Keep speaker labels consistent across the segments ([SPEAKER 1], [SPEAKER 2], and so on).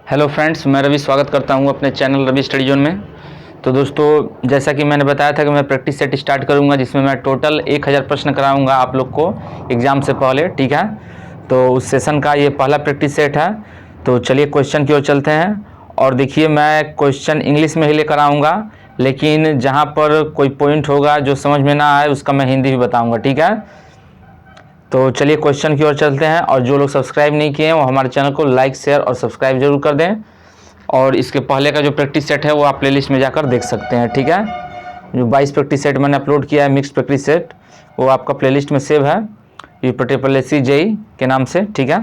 [SPEAKER 1] Hello friends, मैं रवि स्वागत करता हूं अपने चैनल रवि स्टडी जोन में। तो दोस्तों, जैसा कि मैंने बताया था कि मैं प्रैक्टिस सेट स्टार्ट करूंगा जिसमें मैं टोटल 1000 प्रश्न कराऊंगा आप लोग को एग्ज़ाम से पहले। ठीक है, तो उस सेशन का ये पहला प्रैक्टिस सेट है। तो चलिए क्वेश्चन की ओर चलते हैं। और देखिए, मैं क्वेश्चन इंग्लिश में ही लेकर आऊँगा, लेकिन जहाँ पर कोई पॉइंट होगा जो समझ में ना आए उसका मैं हिंदी भी बताऊँगा। ठीक है, तो चलिए क्वेश्चन की ओर चलते हैं। और जो लोग सब्सक्राइब नहीं किए हैं वो हमारे चैनल को लाइक, शेयर और सब्सक्राइब जरूर कर दें। और इसके पहले का जो प्रैक्टिस सेट है वो आप प्लेलिस्ट में जाकर देख सकते हैं। ठीक है, जो 22 प्रैक्टिस सेट मैंने अपलोड किया है, मिक्स प्रैक्टिस सेट, वो आपका प्लेलिस्ट में सेव है यूपीएससी जेई के नाम से। ठीक है,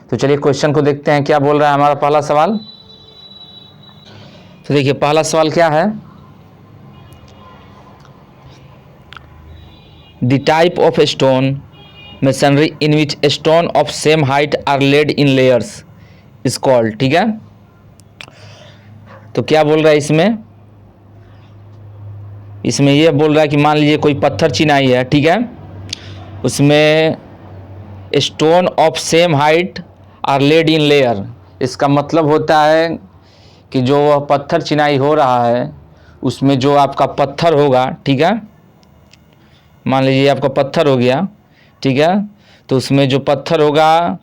[SPEAKER 1] तो चलिए क्वेश्चन को देखते हैं क्या बोल रहा है हमारा पहला सवाल। तो देखिए, पहला सवाल क्या है। The type of stone masonry in which stone of same height are laid in layers is called। ठीक है, तो क्या बोल रहा है इसमें ये बोल रहा है कि मान लीजिए कोई पत्थर चिनाई है। ठीक है, उसमें stone of same height are laid in layer. इसका मतलब होता है कि जो वह पत्थर चिनाई हो रहा है उसमें जो आपका पत्थर होगा, ठीक है, मान लीजिए आपका पत्थर हो गया। ठीक है, तो उसमें जो पत्थर होगा,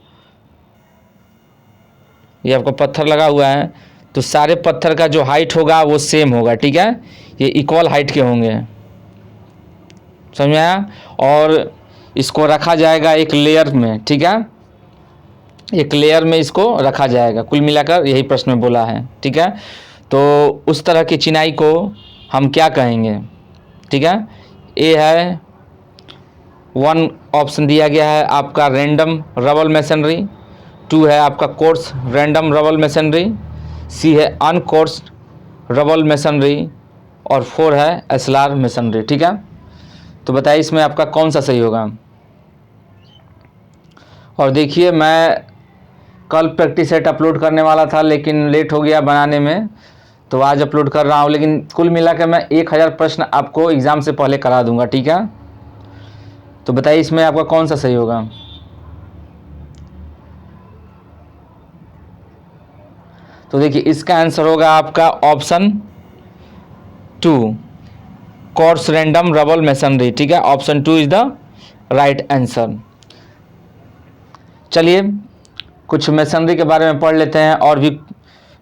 [SPEAKER 1] ये आपका पत्थर लगा हुआ है, तो सारे पत्थर का जो हाइट होगा वो सेम होगा। ठीक है, ये इक्वल हाइट के होंगे, समझ में आया। और इसको रखा जाएगा एक लेयर में। ठीक है, एक लेयर में इसको रखा जाएगा। कुल मिलाकर यही प्रश्न में बोला है। ठीक है, तो उस तरह की चिनाई को हम क्या कहेंगे। ठीक है, ए है 1 ऑप्शन दिया गया है आपका रैंडम रबल मेसनरी, 2 है आपका कोर्स रैंडम रबल मेसनरी, सी है अनकोर्स रबल मेसनरी, और 4 है एसलार मेसनरी। ठीक है, तो बताइए इसमें आपका कौन सा सही होगा। और देखिए, मैं कल प्रैक्टिस सेट अपलोड करने वाला था लेकिन लेट हो गया बनाने में, तो आज अपलोड कर रहा हूँ। लेकिन कुल मिलाकर मैं 1000 प्रश्न आपको एग्ज़ाम से पहले करा दूंगा। ठीक है, तो बताइए इसमें आपका कौन सा सही होगा। तो देखिए, इसका आंसर होगा आपका option 2, course random rubble masonry. ठीक है, option 2 is the right answer. चलिए कुछ मेसनरी के बारे में पढ़ लेते हैं, और भी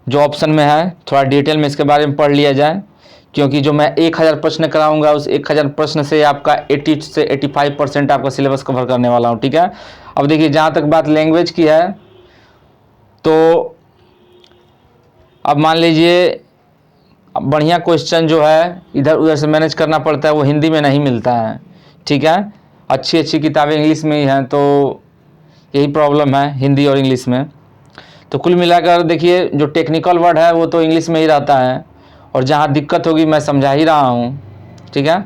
[SPEAKER 1] जो ऑप्शन में है थोड़ा डिटेल में इसके बारे में पढ़ लिया जाए, क्योंकि जो मैं 1000 प्रश्न कराऊंगा उस 1000 प्रश्न से आपका 80 से 85% आपका सिलेबस कवर करने वाला हूं। ठीक है, अब देखिए, जहां तक बात लैंग्वेज की है, तो अब मान लीजिए बढ़िया क्वेश्चन जो है इधर उधर से मैनेज करना पड़ता है, वो हिंदी में नहीं मिलता है। ठीक है, अच्छी अच्छी किताबें इंग्लिश में ही हैं, तो यही प्रॉब्लम है हिंदी और इंग्लिश में। तो कुल मिलाकर देखिए, जो टेक्निकल वर्ड है वो तो इंग्लिश में ही रहता है, और जहाँ दिक्कत होगी मैं समझा ही रहा हूँ। ठीक है,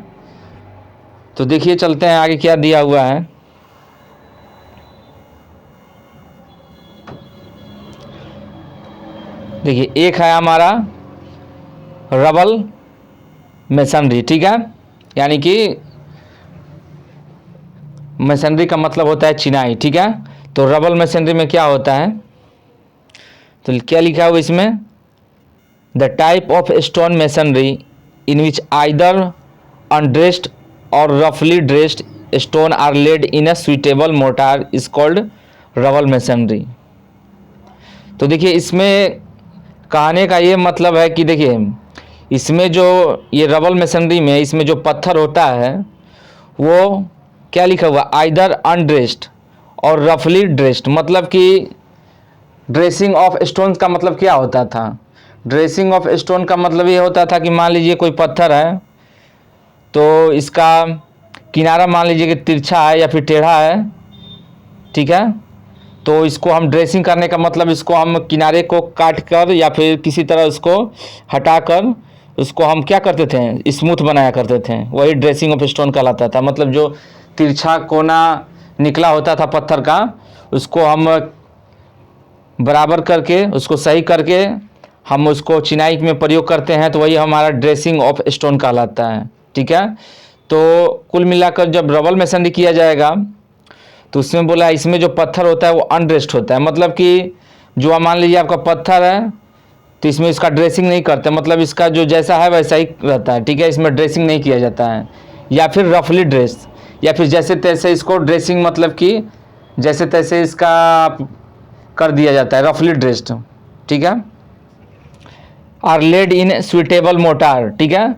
[SPEAKER 1] तो देखिए चलते हैं आगे क्या दिया हुआ है। देखिए, एक है हमारा रबल मेसनरी। ठीक है, यानी कि मेसनरी का मतलब होता है चिनाई। ठीक है, तो रबल मेसनरी में क्या होता है, तो क्या लिखा हुआ इसमें, the type of stone masonry in which either undressed or रफली dressed stone are laid in a suitable mortar is called rubble masonry. तो देखिए, इसमें कहने का ये मतलब है कि देखिए, इसमें जो ये रबल मेसनरी में इसमें जो पत्थर होता है वो क्या लिखा हुआ, आइदर अनड्रेस्ड और रफली ड्रेस्ड। मतलब कि ड्रेसिंग ऑफ स्टोन का मतलब क्या होता था, ड्रेसिंग ऑफ स्टोन का मतलब ये होता था कि मान लीजिए कोई पत्थर है, तो इसका किनारा मान लीजिए कि तिरछा है या फिर टेढ़ा है। ठीक है, तो इसको हम ड्रेसिंग करने का मतलब इसको हम किनारे को काट कर या फिर किसी तरह उसको हटाकर उसको हम क्या करते थे, स्मूथ बनाया करते थे, वही ड्रेसिंग ऑफ स्टोन कहलाता था। मतलब जो तिरछा कोना निकला होता था पत्थर का, उसको हम बराबर करके उसको सही करके हम उसको चिनाई में प्रयोग करते हैं, तो वही हमारा ड्रेसिंग ऑफ स्टोन कहलाता है। ठीक है, तो कुल मिलाकर जब रबल मेसनरी किया जाएगा तो उसमें बोला इसमें जो पत्थर होता है वो अनड्रेस्ड होता है, मतलब कि जो मान लीजिए आपका पत्थर है तो इसमें इसका ड्रेसिंग नहीं करते, मतलब इसका जो जैसा है वैसा ही रहता है, ठीक है, इसमें ड्रेसिंग नहीं किया जाता है। या फिर रफली ड्रेस, या फिर जैसे तैसे इसको ड्रेसिंग मतलब कि जैसे तैसे इसका कर दिया जाता है, रफली ड्रेस्ड, ठीक है। Are laid in suitable mortar, ठीक है,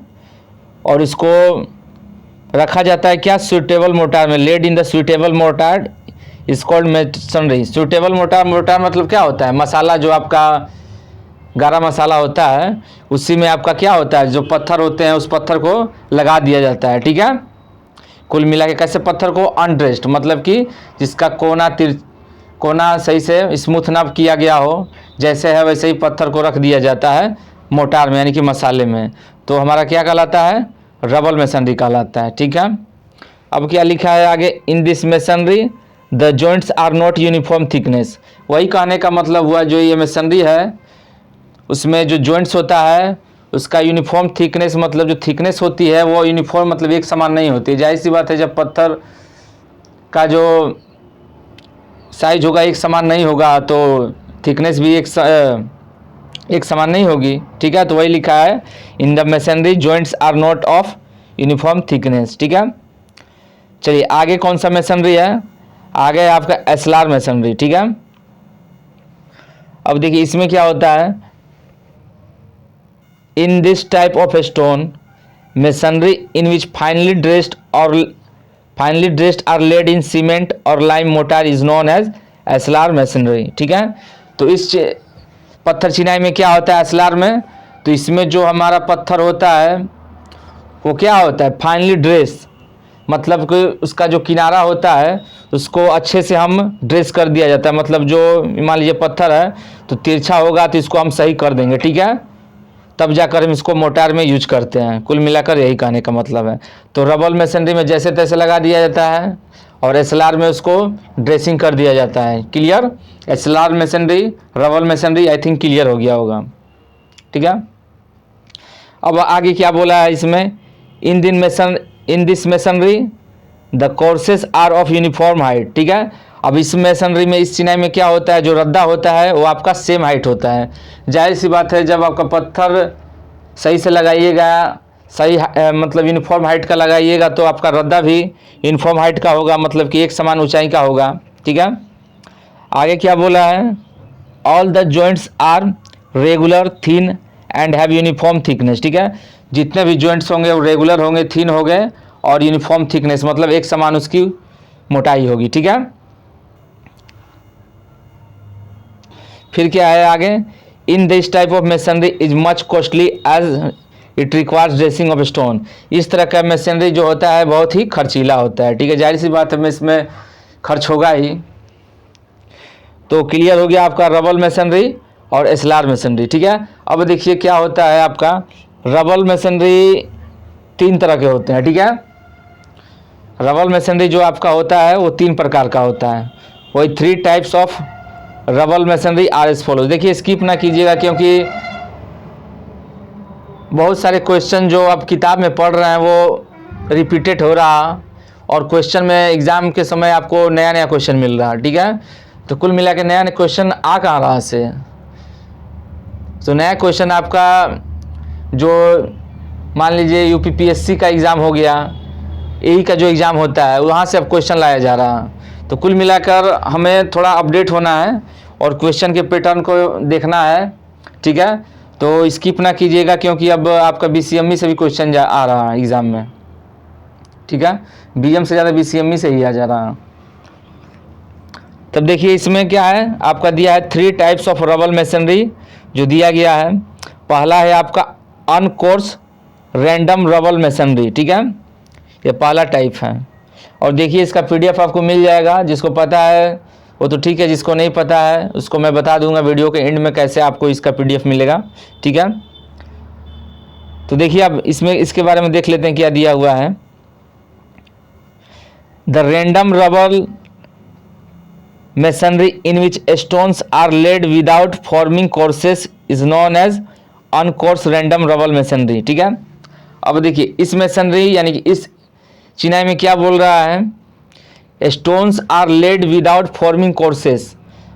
[SPEAKER 1] और इसको रखा जाता है क्या, सुइटेबल मोटार में। Laid in the suitable mortar is called masonry. Suitable mortar, mortar मतलब क्या होता है, मसाला जो आपका गारा मसाला होता है उसी में आपका क्या होता है, जो पत्थर होते हैं उस पत्थर को लगा दिया जाता है, ठीक है। कुल मिला के कैसे पत्थर को अनड्रेस्ड, मतलब कि जिसका कोना सही से स्मूथ ना किया गया हो, जैसे है वैसे ही पत्थर को रख दिया जाता है मोटार में, यानी कि मसाले में। तो हमारा क्या कहलाता है, रबल मेसनरी कहलाता है, ठीक है। अब क्या लिखा है आगे, in this masonry the joints are not uniform thickness. वही कहने का मतलब हुआ, जो ये मेसनरी है उसमें जो जॉइंट्स होता है उसका यूनिफॉर्म थिकनेस, मतलब जो थिकनेस होती है वो यूनिफॉर्म मतलब एक समान नहीं होती। जाहिर सी बात है, जब पत्थर का जो साइज होगा एक समान नहीं होगा तो थिकनेस भी एक समान नहीं होगी, ठीक है। तो वही लिखा है, in the masonry joints are not of uniform thickness, ठीक है। चलिए आगे कौन सा मेसनरी है, आगे है आपका एस्लार मेसनरी, ठीक है। अब देखिए इसमें क्या होता है, in this type of stone masonry in which finely dressed are laid in cement और lime mortar is known as ashlar masonry, ठीक है। तो इस पत्थर चिनाई में क्या होता है एस्लार में, तो इसमें जो हमारा पत्थर होता है वो क्या होता है, फाइनली ड्रेस, मतलब कि उसका जो किनारा होता है उसको अच्छे से हम ड्रेस कर दिया जाता है। मतलब जो मान लीजिए पत्थर है तो तिरछा होगा तो इसको हम सही कर देंगे, ठीक है, तब जाकर हम इसको मोटार में यूज करते हैं। कुल मिलाकर यही कहने का मतलब है। तो रबल मेसनरी में जैसे तैसे लगा दिया जाता है और एस्लार में उसको ड्रेसिंग कर दिया जाता है। Clear, ashlar masonry, rubble masonry, I think clear हो गया होगा, ठीक है। अब आगे क्या बोला है इसमें, in this masonry the courses are of uniform height, ठीक है। अब इस मेसनरी में, इस चिनाई में क्या होता है, जो रद्दा होता है वो आपका सेम हाइट होता है। जाहिर सी बात है, जब आपका पत्थर सही से लगाइएगा, सही मतलब यूनिफॉर्म हाइट का लगाइएगा तो आपका रद्दा भी यूनिफॉर्म हाइट का होगा, मतलब कि एक समान ऊंचाई का होगा, ठीक है। आगे क्या बोला है, all the joints are regular, thin and have uniform thickness, ठीक है। जितने भी जॉइंट्स होंगे वो रेगुलर होंगे, थिन होंगे और यूनिफॉर्म थिकनेस मतलब एक समान उसकी मोटाई होगी, ठीक है। फिर क्या है आगे, in this type of masonry is much costly as it requires dressing of stone. इस तरह का मेसनरी जो होता है बहुत ही खर्चीला होता है, ठीक है। जाहिर सी बात है इसमें खर्च होगा ही। तो क्लियर हो गया आपका रबल मेसनरी और एस्लार मेसनरी, ठीक है। अब देखिए क्या होता है आपका, रबल मेसनरी 3 तरह के होते हैं, ठीक है। रबल मेसनरी जो आपका होता है वो 3 प्रकार का होता है। वही 3 types of rubble masonry are as follows. देखिए स्किप ना कीजिएगा, क्योंकि बहुत सारे क्वेश्चन जो आप किताब में पढ़ रहे हैं वो रिपीटेड हो रहा, और क्वेश्चन में एग्ज़ाम के समय आपको नया नया क्वेश्चन मिल रहा, ठीक है। तो कुल मिला के नया क्वेश्चन आ कहाँ रहा से, तो नया क्वेश्चन आपका जो मान लीजिए यूपीपीएससी का एग्ज़ाम हो गया, यही का जो एग्ज़ाम होता है वहाँ से अब क्वेश्चन लाया जा रहा। तो कुल मिलाकर हमें थोड़ा अपडेट होना है और क्वेश्चन के पैटर्न को देखना है, ठीक है। तो स्किप ना कीजिएगा, क्योंकि अब आपका बीसीएमई से भी क्वेश्चन आ रहा है एग्ज़ाम में, ठीक है। बीएम से ज़्यादा बीसीएमई से ही आ जा रहा है। तब देखिए इसमें क्या है, आपका दिया है 3 टाइप्स ऑफ रबल मेसनरी जो दिया गया है। पहला है आपका अनकोर्स रैंडम रबल मेसनरी, ठीक है, ये पहला टाइप है। और देखिए इसका पीडीएफ आपको मिल जाएगा, जिसको पता है वो तो ठीक है, जिसको नहीं पता है उसको मैं बता दूंगा वीडियो के एंड में कैसे आपको इसका पीडीएफ मिलेगा, ठीक है। तो देखिए अब इसमें इसके बारे में देख लेते हैं क्या दिया हुआ है। The random rubble masonry in which stones are laid without forming courses is known as uncoursed random rubble masonry, ठीक है। अब देखिए इस मेसनरी यानी कि इस चिनाई में क्या बोल रहा है, stones are laid without forming courses,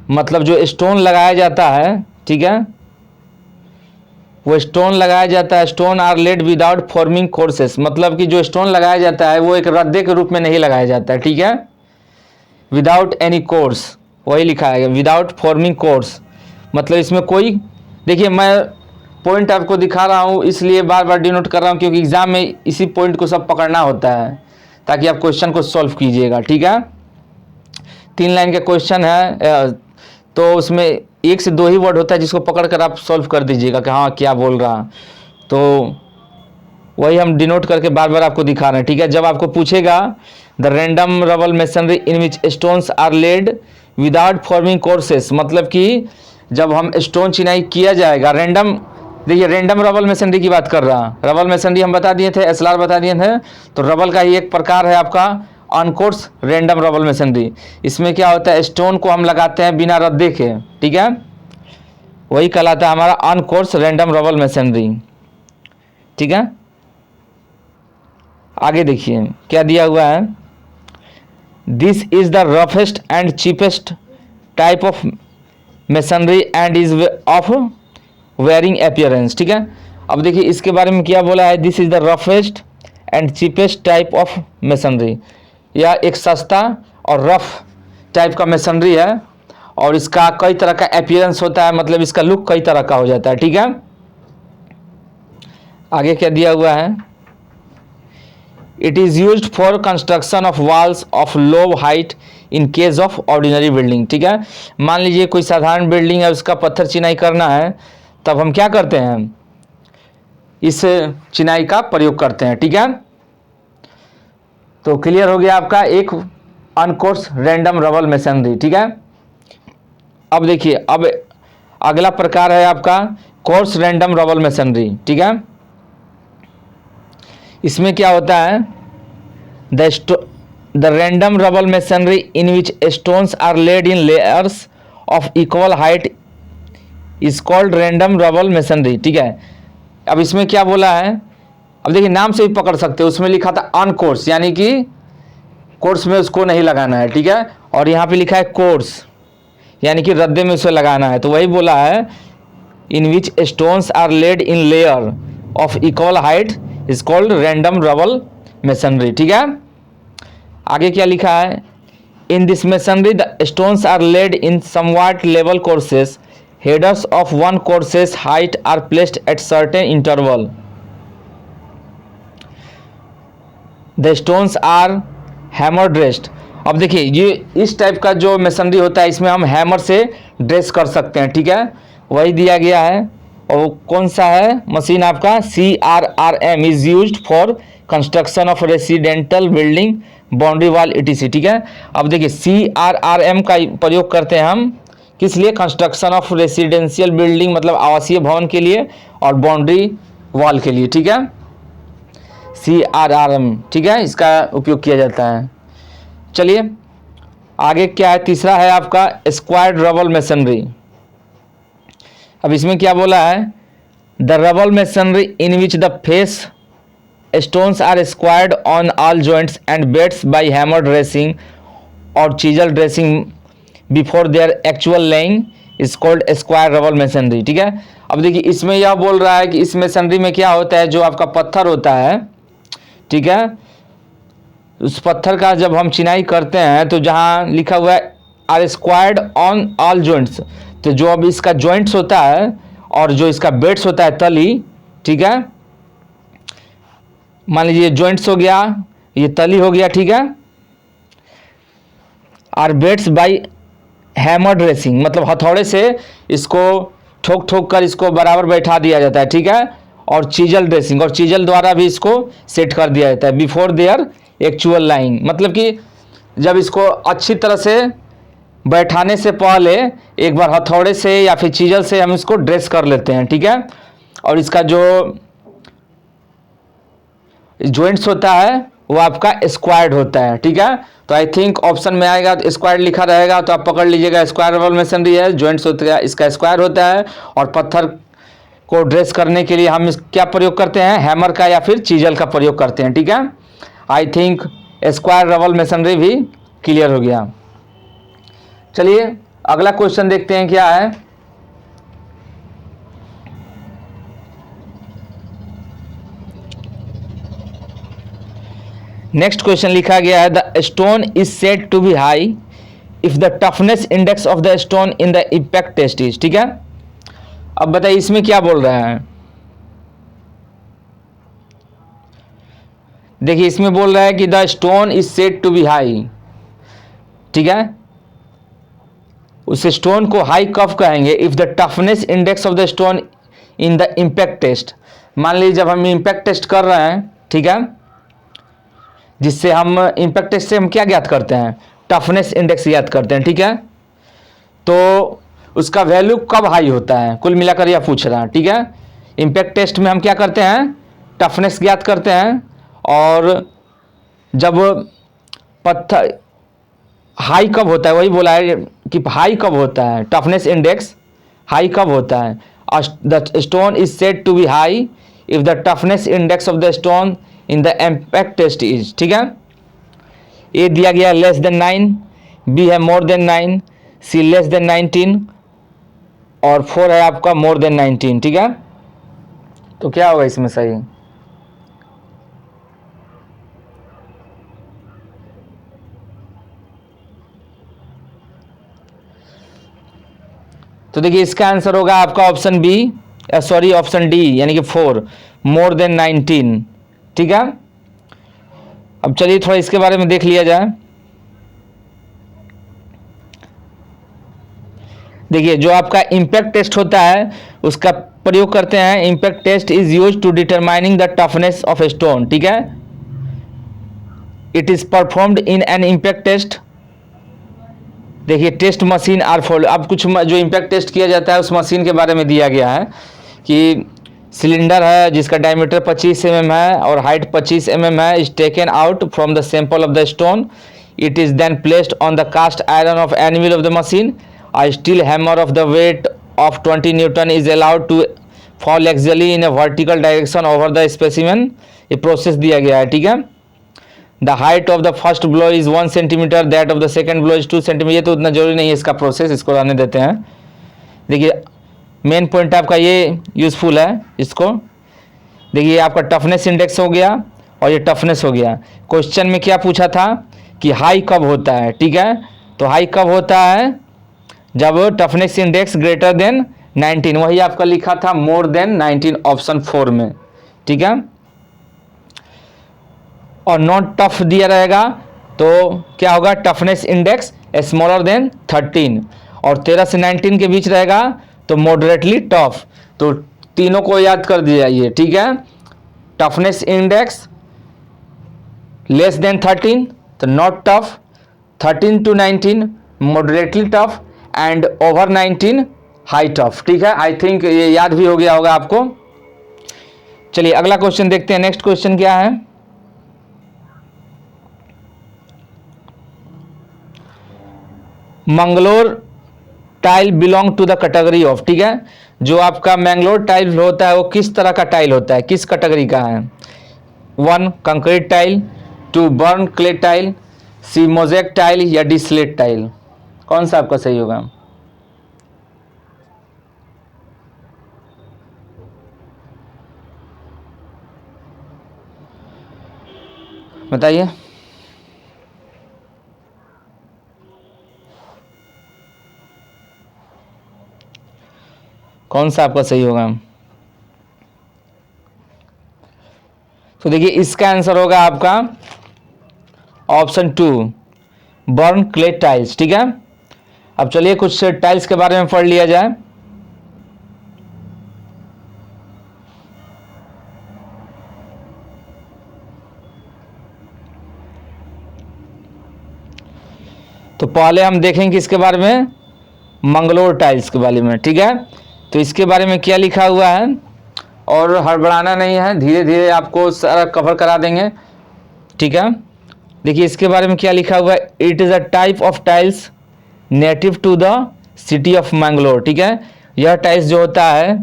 [SPEAKER 1] मतलब जो स्टोन लगाया जाता है, ठीक है, वो स्टोन लगाया जाता है, stone are laid without forming courses, मतलब कि जो स्टोन लगाया जाता है वो एक रद्दे के रूप में नहीं लगाया जाता है, ठीक है, विदाउट एनी कोर्स, वही लिखा है विदाउट फॉर्मिंग कोर्स, मतलब इसमें कोई, देखिए मैं पॉइंट आपको दिखा रहा हूँ इसलिए बार बार डिनोट कर रहा हूँ क्योंकि एग्जाम में इसी पॉइंट को सब पकड़ना होता है ताकि आप क्वेश्चन को सॉल्व कीजिएगा, ठीक है। 3 लाइन का क्वेश्चन है तो उसमें 1 से 2 ही वर्ड होता है जिसको पकड़कर आप सॉल्व कर दीजिएगा कि हाँ क्या बोल रहा, तो वही हम डिनोट करके बार बार आपको दिखा रहे हैं, ठीक है। जब आपको पूछेगा the random rubble masonry in which stones are laid without forming courses, मतलब कि जब हम स्टोन चिनाई किया जाएगा रैंडम, देखिए रैंडम रबल मेसनरी की बात कर रहा, रबल मेसनरी हम बता दिए थे, एसएलआर बता दिए थे, तो रबल का ही एक प्रकार है आपका अनकोर्स रैंडम रबल मेसनरी। इसमें क्या होता है, स्टोन को हम लगाते हैं बिना रद्दे के, ठीक है, वही कहलाता है हमारा अनकोर्स रैंडम रबल मेसनरी, ठीक है। आगे देखिए क्या दिया हुआ है, this is the roughest and cheapest type of masonry and is of wearing appearance, ठीक है। अब देखिए इसके बारे में क्या बोला है, this is the roughest and cheapest type of masonry, यह एक सस्ता और रफ टाइप का मेसनरी है और इसका कई तरह का अपीयरेंस होता है, मतलब इसका लुक कई तरह का हो जाता है, ठीक है। आगे क्या दिया हुआ है, it is used for construction of walls of low height in case of ordinary building, ठीक है। मान लीजिए कोई साधारण बिल्डिंग है उसका पत्थर चिनाई करना है, तब हम क्या करते हैं, इस चिनाई का प्रयोग करते हैं, ठीक है। तो क्लियर हो गया आपका एक अनकोर्स रैंडम रबल मेसनरी, ठीक है। अब देखिए अब अगला प्रकार है आपका कोर्स रैंडम रबल मेसनरी, ठीक है। इसमें क्या होता है, the random rubble masonry in which stones are laid in layers of equal height is called random rubble masonry, ठीक है। अब इसमें क्या बोला है, अब देखिए नाम से ही पकड़ सकते हो, उसमें लिखा था अनकोर्स यानी कि कोर्स में उसको नहीं लगाना है, ठीक है, और यहाँ पे लिखा है कोर्स यानी कि रद्दे में उसे लगाना है, तो वही बोला है in which stones are laid in layer of equal height is called random rubble masonry, ठीक है। आगे क्या लिखा है, in this masonry the stones are laid in somewhat level courses, headers of one courses height are placed at certain interval, the stones are hammer dressed. अब देखिए ये इस टाइप का जो मेसनरी होता है इसमें हम हैमर से ड्रेस कर सकते हैं, ठीक है, वही दिया गया है। और कौन सा है मशीन आपका, CRRM is used for construction of residential building boundary wall ETC, ठीक है। अब देखिए CRRM का प्रयोग करते हैं हम किस लिए, कंस्ट्रक्शन ऑफ रेसिडेंशियल बिल्डिंग मतलब आवासीय भवन के लिए और बाउंड्री वॉल के लिए, ठीक है, CRRM, ठीक है, इसका उपयोग किया जाता है। चलिए आगे क्या है, तीसरा है आपका स्क्वायर्ड रबल मेसनरी। अब इसमें क्या बोला है, the rubble masonry in which the face stones are squared on all joints and beds by hammer dressing और chisel dressing before their actual laying is called square rubble masonry, ठीक है। अब देखिए इसमें यह बोल रहा है कि इस मेसनरी में क्या होता है, जो आपका पत्थर होता है, ठीक है, उस पत्थर का जब हम चिनाई करते हैं तो जहाँ लिखा हुआ है are squared on all joints, तो जो अब इसका जॉइंट्स होता है और जो इसका बेड्स होता है तली, ठीक है, मान लीजिए जॉइंट्स हो गया, ये तली हो गया, ठीक है, are beds by hammer dressing मतलब हथौड़े से इसको ठोक ठोक कर इसको बराबर बैठा दिया जाता है, ठीक है, और चीजल ड्रेसिंग और चीजल द्वारा भी इसको सेट कर दिया जाता है बिफोर देयर एक्चुअल लाइंग, मतलब कि जब इसको अच्छी तरह से बैठाने से पहले एक बार हथौड़े से या फिर चीजल से हम इसको ड्रेस कर लेते हैं, ठीक है। और इसका जो जॉइंट्स होता है वो आपका स्क्वायर्ड होता है, ठीक है। तो आई थिंक ऑप्शन में आएगा तो स्क्वायर्ड लिखा रहेगा, तो आप पकड़ लीजिएगा स्क्वायर रबल मेसनरी है, जॉइंट्स होता है इसका स्क्वायर होता है और पत्थर को ड्रेस करने के लिए हम क्या प्रयोग करते हैं, हैमर का या फिर चीजल का प्रयोग करते हैं, ठीक है। I think square rubble masonry भी क्लियर हो गया। चलिए अगला क्वेश्चन देखते हैं क्या है। नेक्स्ट क्वेश्चन लिखा गया है, the stone is said to be high if the toughness index of the stone in the impact test is. ठीक है, अब बताइए इसमें क्या बोल रहा है। देखिए इसमें बोल रहा है कि the stone is said to be high. ठीक है, उस स्टोन को हाई कब कहेंगे, if the toughness index of the stone in the impact test. मान लीजिए जब हम इम्पैक्ट टेस्ट कर रहे हैं, ठीक है, जिससे हम इम्पैक्ट टेस्ट से हम क्या ज्ञात करते हैं, टफनेस इंडेक्स ज्ञात करते हैं। ठीक है, तो उसका वैल्यू कब हाई होता है, कुल मिलाकर यह पूछ रहा है। ठीक है, इम्पैक्ट टेस्ट में हम क्या करते हैं, टफनेस ज्ञात करते हैं, और जब पत्थर हाई कब होता है, वही बोला है कि हाई कब होता है, टफनेस इंडेक्स हाई कब होता है। The stone is said to be high if the toughness index of the stone in the impact test is. ठीक है, ए दिया गया लेस देन 9, बी है मोर देन 9, सी लेस देन 19 और 4 है आपका मोर देन 19। ठीक है, तो क्या होगा इसमें सही। तो देखिए इसका आंसर होगा आपका option B, sorry option D, यानी कि 4 मोर देन 19। ठीक है, अब चलिए थोड़ा इसके बारे में देख लिया जाए। देखिए जो आपका इम्पैक्ट टेस्ट होता है उसका प्रयोग करते हैं। Impact test is use to determining the toughness of stone. ठीक है, it is performed in an impact test. देखिए टेस्ट मशीन आर फॉलो। अब कुछ जो इम्पैक्ट टेस्ट किया जाता है उस मशीन के बारे में दिया गया है कि सिलेंडर है जिसका डायमीटर 25 mm है और हाइट 25 mm है, is taken out from the sample of the stone. It is then placed on the cast iron of anvil of the machine. A steel hammer of the weight of 20 Newton is allowed to fall axially in a vertical direction over the specimen। ये process दिया गया है। ठीक है, The height of the first blow is 1 centimeter, that of the second blow is 2 centimeter। ये तो उतना जरूरी नहीं है इसका प्रोसेस, इसको रहने देते हैं। देखिए मेन पॉइंट आपका ये यूजफुल है इसको। देखिए आपका टफनेस इंडेक्स हो गया और ये टफनेस हो गया। क्वेश्चन में क्या पूछा था कि हाई कब होता है। ठीक है, तो हाई कब होता है, जब टफनेस इंडेक्स ग्रेटर देन 19। वही आपका लिखा था मोर देन 19 ऑप्शन 4 में। ठीक है, और नॉट टफ दिया रहेगा तो क्या होगा, टफनेस इंडेक्स स्मॉलर देन 13 और 13 से 19 के बीच रहेगा तो मॉडरेटली टफ। तो तीनों को याद कर दिया। ठीक है, टफनेस इंडेक्स लेस देन 13 तो not tough, 13 to 19 moderately tough and over 19 high tough. ठीक है, आई थिंक ये याद भी हो गया होगा आपको। चलिए अगला क्वेश्चन देखते हैं। नेक्स्ट क्वेश्चन क्या है, Mangalore tile belong to the category of. ठीक है, जो आपका मैंगलोर टाइल होता है वो किस तरह का टाइल होता है, किस कैटेगरी का है। 1 concrete tile, 2 burn clay tile, C mosaic tile या डी स्लेट टाइल। कौन सा आपका सही होगा, बताइए। कौन सा आपका सही होगा, तो देखिए इसका आंसर होगा आपका ऑप्शन 2 बर्न क्ले टाइल्स। ठीक है, अब चलिए कुछ टाइल्स के बारे में पढ़ लिया जाए। तो पहले हम देखेंगे इसके बारे में, मंगलोर टाइल्स के बारे में। ठीक है, तो इसके बारे में क्या लिखा हुआ है, और हड़बड़ाना नहीं है, धीरे धीरे आपको सारा कवर करा देंगे। ठीक है, देखिए इसके बारे में क्या लिखा हुआ है, it is a type of tiles native to the city of Mangalore. ठीक है, यह टाइल्स जो होता है,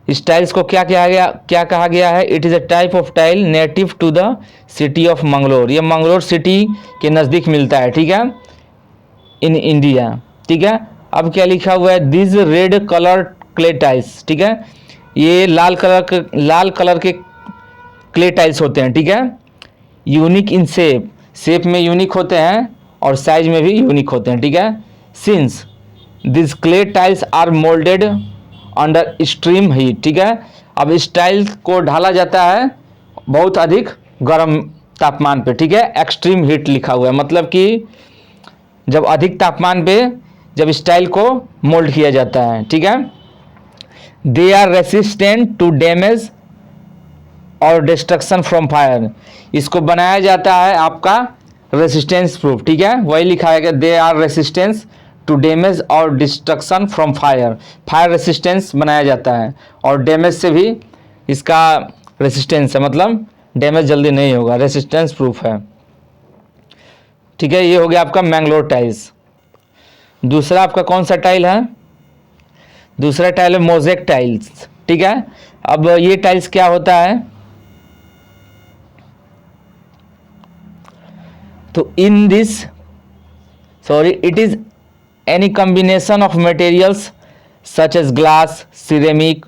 [SPEAKER 1] इस टाइल्स को क्या कहा गया है, it is a type of tile native to the city of Mangalore. ये मंगलोर सिटी के नज़दीक मिलता है। ठीक है, इन इंडिया। ठीक है, अब क्या लिखा हुआ है, this red colour clay tiles. ठीक है, ये लाल कलर के क्ले टाइल्स होते हैं। ठीक है, यूनिक इन शेप में यूनिक होते हैं और साइज में भी यूनिक होते हैं। ठीक है, since this clay tiles are moulded under extreme heat. ठीक है, अब इस टाइल को ढाला जाता है बहुत अधिक गर्म तापमान पे। ठीक है, एक्सट्रीम हीट लिखा हुआ है, मतलब कि जब अधिक तापमान पे जब इस टाइल को मोल्ड किया जाता है। ठीक है, they are resistant to damage और डिस्ट्रक्शन फ्रॉम फायर। इसको बनाया जाता है आपका रेसिस्टेंस प्रूफ। ठीक है, वही लिखा है कि they are resistance to damage और destruction from fire. Fire resistance बनाया जाता है और डैमेज से भी इसका रेसिस्टेंस है, मतलब डैमेज जल्दी नहीं होगा, रेसिस्टेंस प्रूफ है। ठीक है, ये हो गया आपका मैंगलोर टाइल्स। दूसरा आपका कौन सा टाइल है, दूसरा टाइल है मोज़ेक टाइल्स। ठीक है, अब ये टाइल्स क्या होता है, तो in this it is any combination of materials such as glass, ceramic,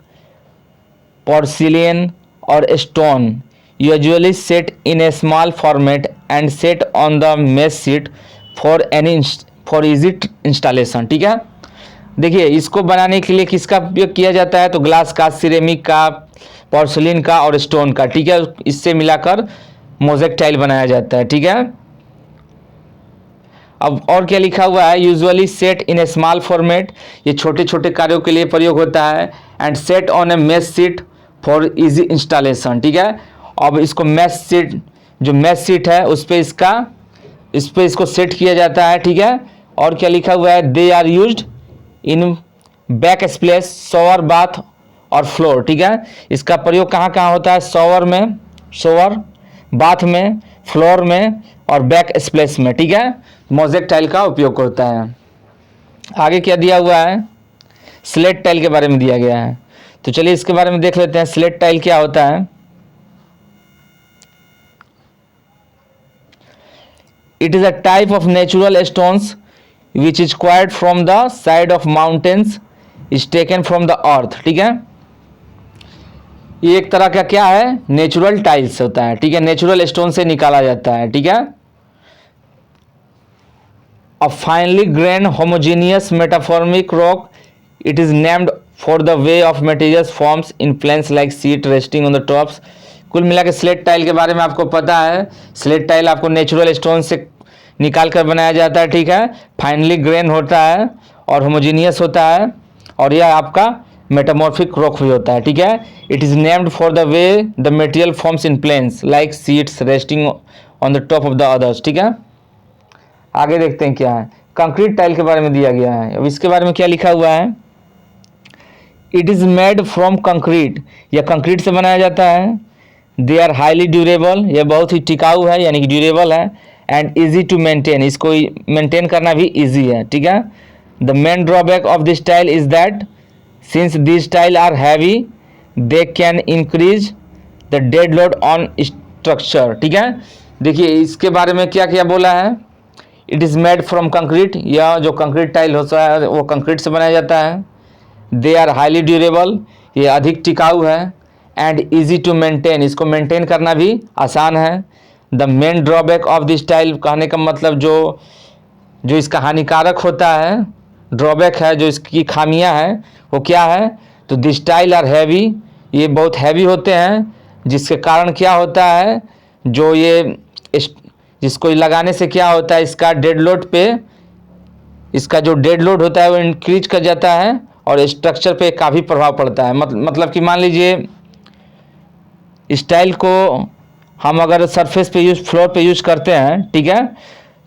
[SPEAKER 1] porcelain और stone, usually set in a small format and set on the mesh sheet for easy installation. ठीक है, देखिए इसको बनाने के लिए किसका उपयोग किया जाता है, तो ग्लास का, सिरेमिक का, पोर्सिलेन का और स्टोन का। ठीक है, इससे मिलाकर मोज़ेक टाइल बनाया जाता है। ठीक है, अब और क्या लिखा हुआ है, usually set in a small format, ये छोटे छोटे कार्यों के लिए प्रयोग होता है, and set on A mesh sheet for easy installation. ठीक है, अब इसको मेश शीट, जो मेश शीट है उस पर इसको सेट किया जाता है। ठीक है, और क्या लिखा हुआ है, they are used in backsplash, shower, bath और फ्लोर। ठीक है, इसका प्रयोग कहाँ कहाँ होता है, शॉवर, बाथ में, फ्लोर में और बैक स्प्लेश में। ठीक है, मोज़ेक टाइल का उपयोग होता है। आगे क्या दिया हुआ है, स्लेट टाइल के बारे में दिया गया है, तो चलिए इसके बारे में देख लेते हैं। स्लेट टाइल क्या होता है, it is a type of natural stones which is quarried from the side of mountains is taken from the earth. ठीक है, ये एक तरह का क्या है, नेचुरल टाइल्स होता है। ठीक है, नेचुरल स्टोन से निकाला जाता है। ठीक है, a finely grained homogeneous metamorphic rock, it is named for the way of materials forms in planes like sheet resting on the tops। कुल मिला के स्लेट टाइल के बारे में आपको पता है, स्लेट टाइल आपको नेचुरल स्टोन से निकाल कर बनाया जाता है। ठीक है, फाइनली ग्रेन होता है और होमोजीनियस होता है, और यह आपका मेटामॉर्फिक रॉक भी होता है। ठीक है, it is named for the way the material forms in planes like sheets resting on the top of the others. ठीक है, आगे देखते हैं क्या है, कंक्रीट टाइल के बारे में दिया गया है। अब इसके बारे में क्या लिखा हुआ है, it is made from concrete, यह कंक्रीट से बनाया जाता है। दे आर हाईली ड्यूरेबल, यह बहुत ही टिकाऊ है यानी कि ड्यूरेबल है, एंड ईजी टू मेंटेन, इसको मेंटेन करना भी ईजी है। ठीक है, the main drawback of this tile is that since this tile are heavy they can increase the dead load on structure. ठीक है, देखिए इसके बारे में क्या क्या बोला है, it is made from concrete, यह जो कंक्रीट टाइल होता है वो कंक्रीट से बनाया जाता है। दे आर हाईली ड्यूरेबल, ये अधिक टिकाऊ है, एंड ईजी टू मेंटेन, इसको मेंटेन करना भी आसान है। The main drawback of this tile, कहने का मतलब जो इसका हानिकारक होता है, ड्रॉबैक है, जो इसकी खामियां हैं वो क्या है, तो दिस टाइल आर हैवी, ये बहुत हैवी होते हैं, जिसके कारण क्या होता है, जो ये जिसको लगाने से क्या होता है, इसका डेड लोड पे, इसका जो डेड लोड होता है वो इंक्रीज कर जाता है और स्ट्रक्चर पे काफ़ी प्रभाव पड़ता है। मतलब कि मान लीजिए इस टाइल को हम अगर सरफेस पे फ्लोर पे यूज करते हैं, ठीक है,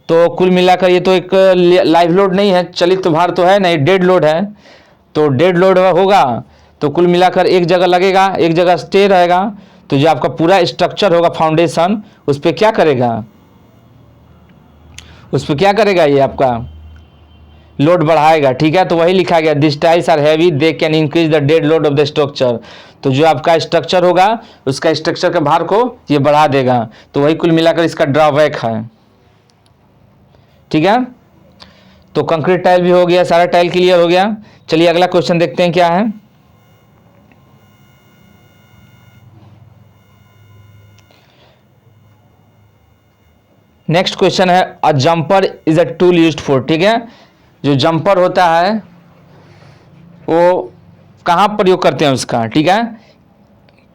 [SPEAKER 1] तो कुल मिलाकर ये तो एक लाइव लोड नहीं है, चलित भार तो है नहीं, डेड लोड है। तो डेड लोड होगा तो कुल मिलाकर एक जगह लगेगा, एक जगह स्टे रहेगा, तो जो आपका पूरा स्ट्रक्चर होगा, फाउंडेशन, उस पर क्या करेगा, ये आपका लोड बढ़ाएगा। ठीक है, तो वही लिखा गया, this tiles are heavy they can increase the dead load of the structure, तो जो आपका स्ट्रक्चर होगा उसका स्ट्रक्चर के भार को ये बढ़ा देगा, तो वही कुल मिलाकर इसका ड्रॉबैक है। ठीक है, तो कंक्रीट टाइल भी हो गया, सारा टाइल क्लियर हो गया। चलिए अगला क्वेश्चन देखते हैं क्या है। नेक्स्ट क्वेश्चन है a jumper is a tool used for, ठीक है। जो जंपर होता है वो कहाँ प्रयोग करते हैं उसका, ठीक है।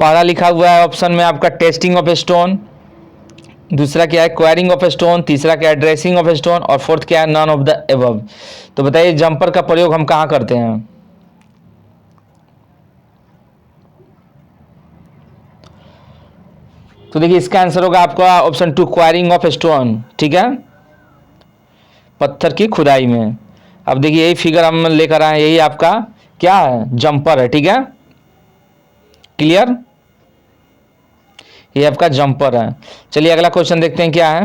[SPEAKER 1] पहला लिखा हुआ है ऑप्शन में आपका टेस्टिंग ऑफ स्टोन, दूसरा क्या है क्वायरिंग ऑफ स्टोन, तीसरा क्या है ड्रेसिंग ऑफ स्टोन, और फोर्थ क्या है नन ऑफ द एबव। तो बताइए जंपर का प्रयोग हम कहाँ करते हैं। तो देखिए इसका आंसर होगा आपका ऑप्शन 2 क्वायरिंग ऑफ स्टोन, ठीक है, पत्थर की खुदाई में। अब देखिए यही फिगर हम लेकर आए, यही आपका क्या है जंपर है, ठीक है, क्लियर, ये आपका जंपर है। चलिए अगला क्वेश्चन देखते हैं क्या है।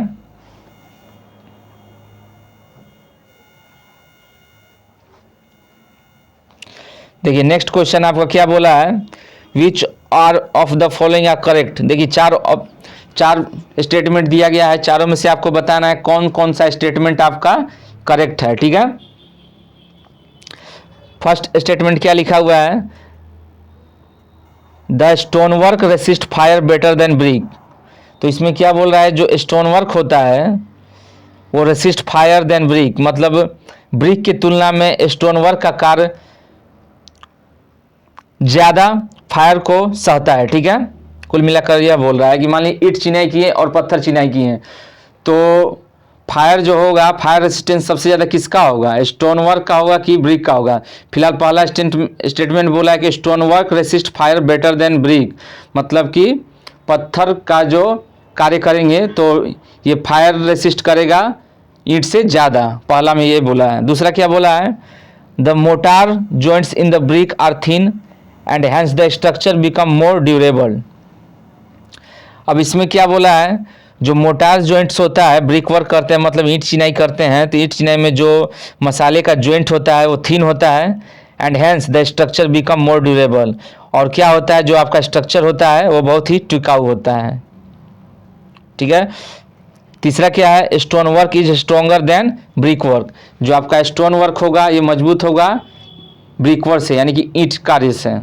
[SPEAKER 1] देखिए नेक्स्ट क्वेश्चन आपका क्या बोला है, which are of the following are correct. देखिए चार स्टेटमेंट दिया गया है, चारों में से आपको बताना है कौन कौन सा स्टेटमेंट आपका करेक्ट है, ठीक है। फर्स्ट स्टेटमेंट क्या लिखा हुआ है, the stone work resist fire better than brick. तो इसमें क्या बोल रहा है, जो स्टोन वर्क होता है वो रेसिस्ट फायर देन ब्रिक, मतलब ब्रिक की तुलना में स्टोन वर्क का कार्य ज़्यादा फायर को सहता है, ठीक है। कुल मिलाकर यह बोल रहा है कि मान लीजिए ईंट चिनाई की है और पत्थर चिनाई की है, तो फायर जो होगा, फायर रेसिस्टेंस सबसे ज़्यादा किसका होगा, स्टोन वर्क का होगा कि ब्रिक का होगा। फिलहाल पहला स्टेटमेंट बोला है कि stone work resist fire better than brick, मतलब कि पत्थर का जो कार्य करेंगे तो ये फायर रेसिस्ट करेगा ईंट से ज़्यादा, पहला में ये बोला है। दूसरा क्या बोला है, the mortar joints in the brick are thin and hence the structure become more durable. अब इसमें क्या बोला है, जो मोटार जॉइंट्स होता है, ब्रिक वर्क करते हैं मतलब ईंट चिनाई करते हैं, तो ईंट चिनाई में जो मसाले का जॉइंट होता है वो थिन होता है, and hence the structure become more durable, और क्या होता है जो आपका स्ट्रक्चर होता है वो बहुत ही टिकाऊ होता है, ठीक है। तीसरा क्या है, stone work is stronger than brick work, जो आपका स्टोन वर्क होगा ये मजबूत होगा ब्रिक वर्क से, यानी कि ईंट कार्य से।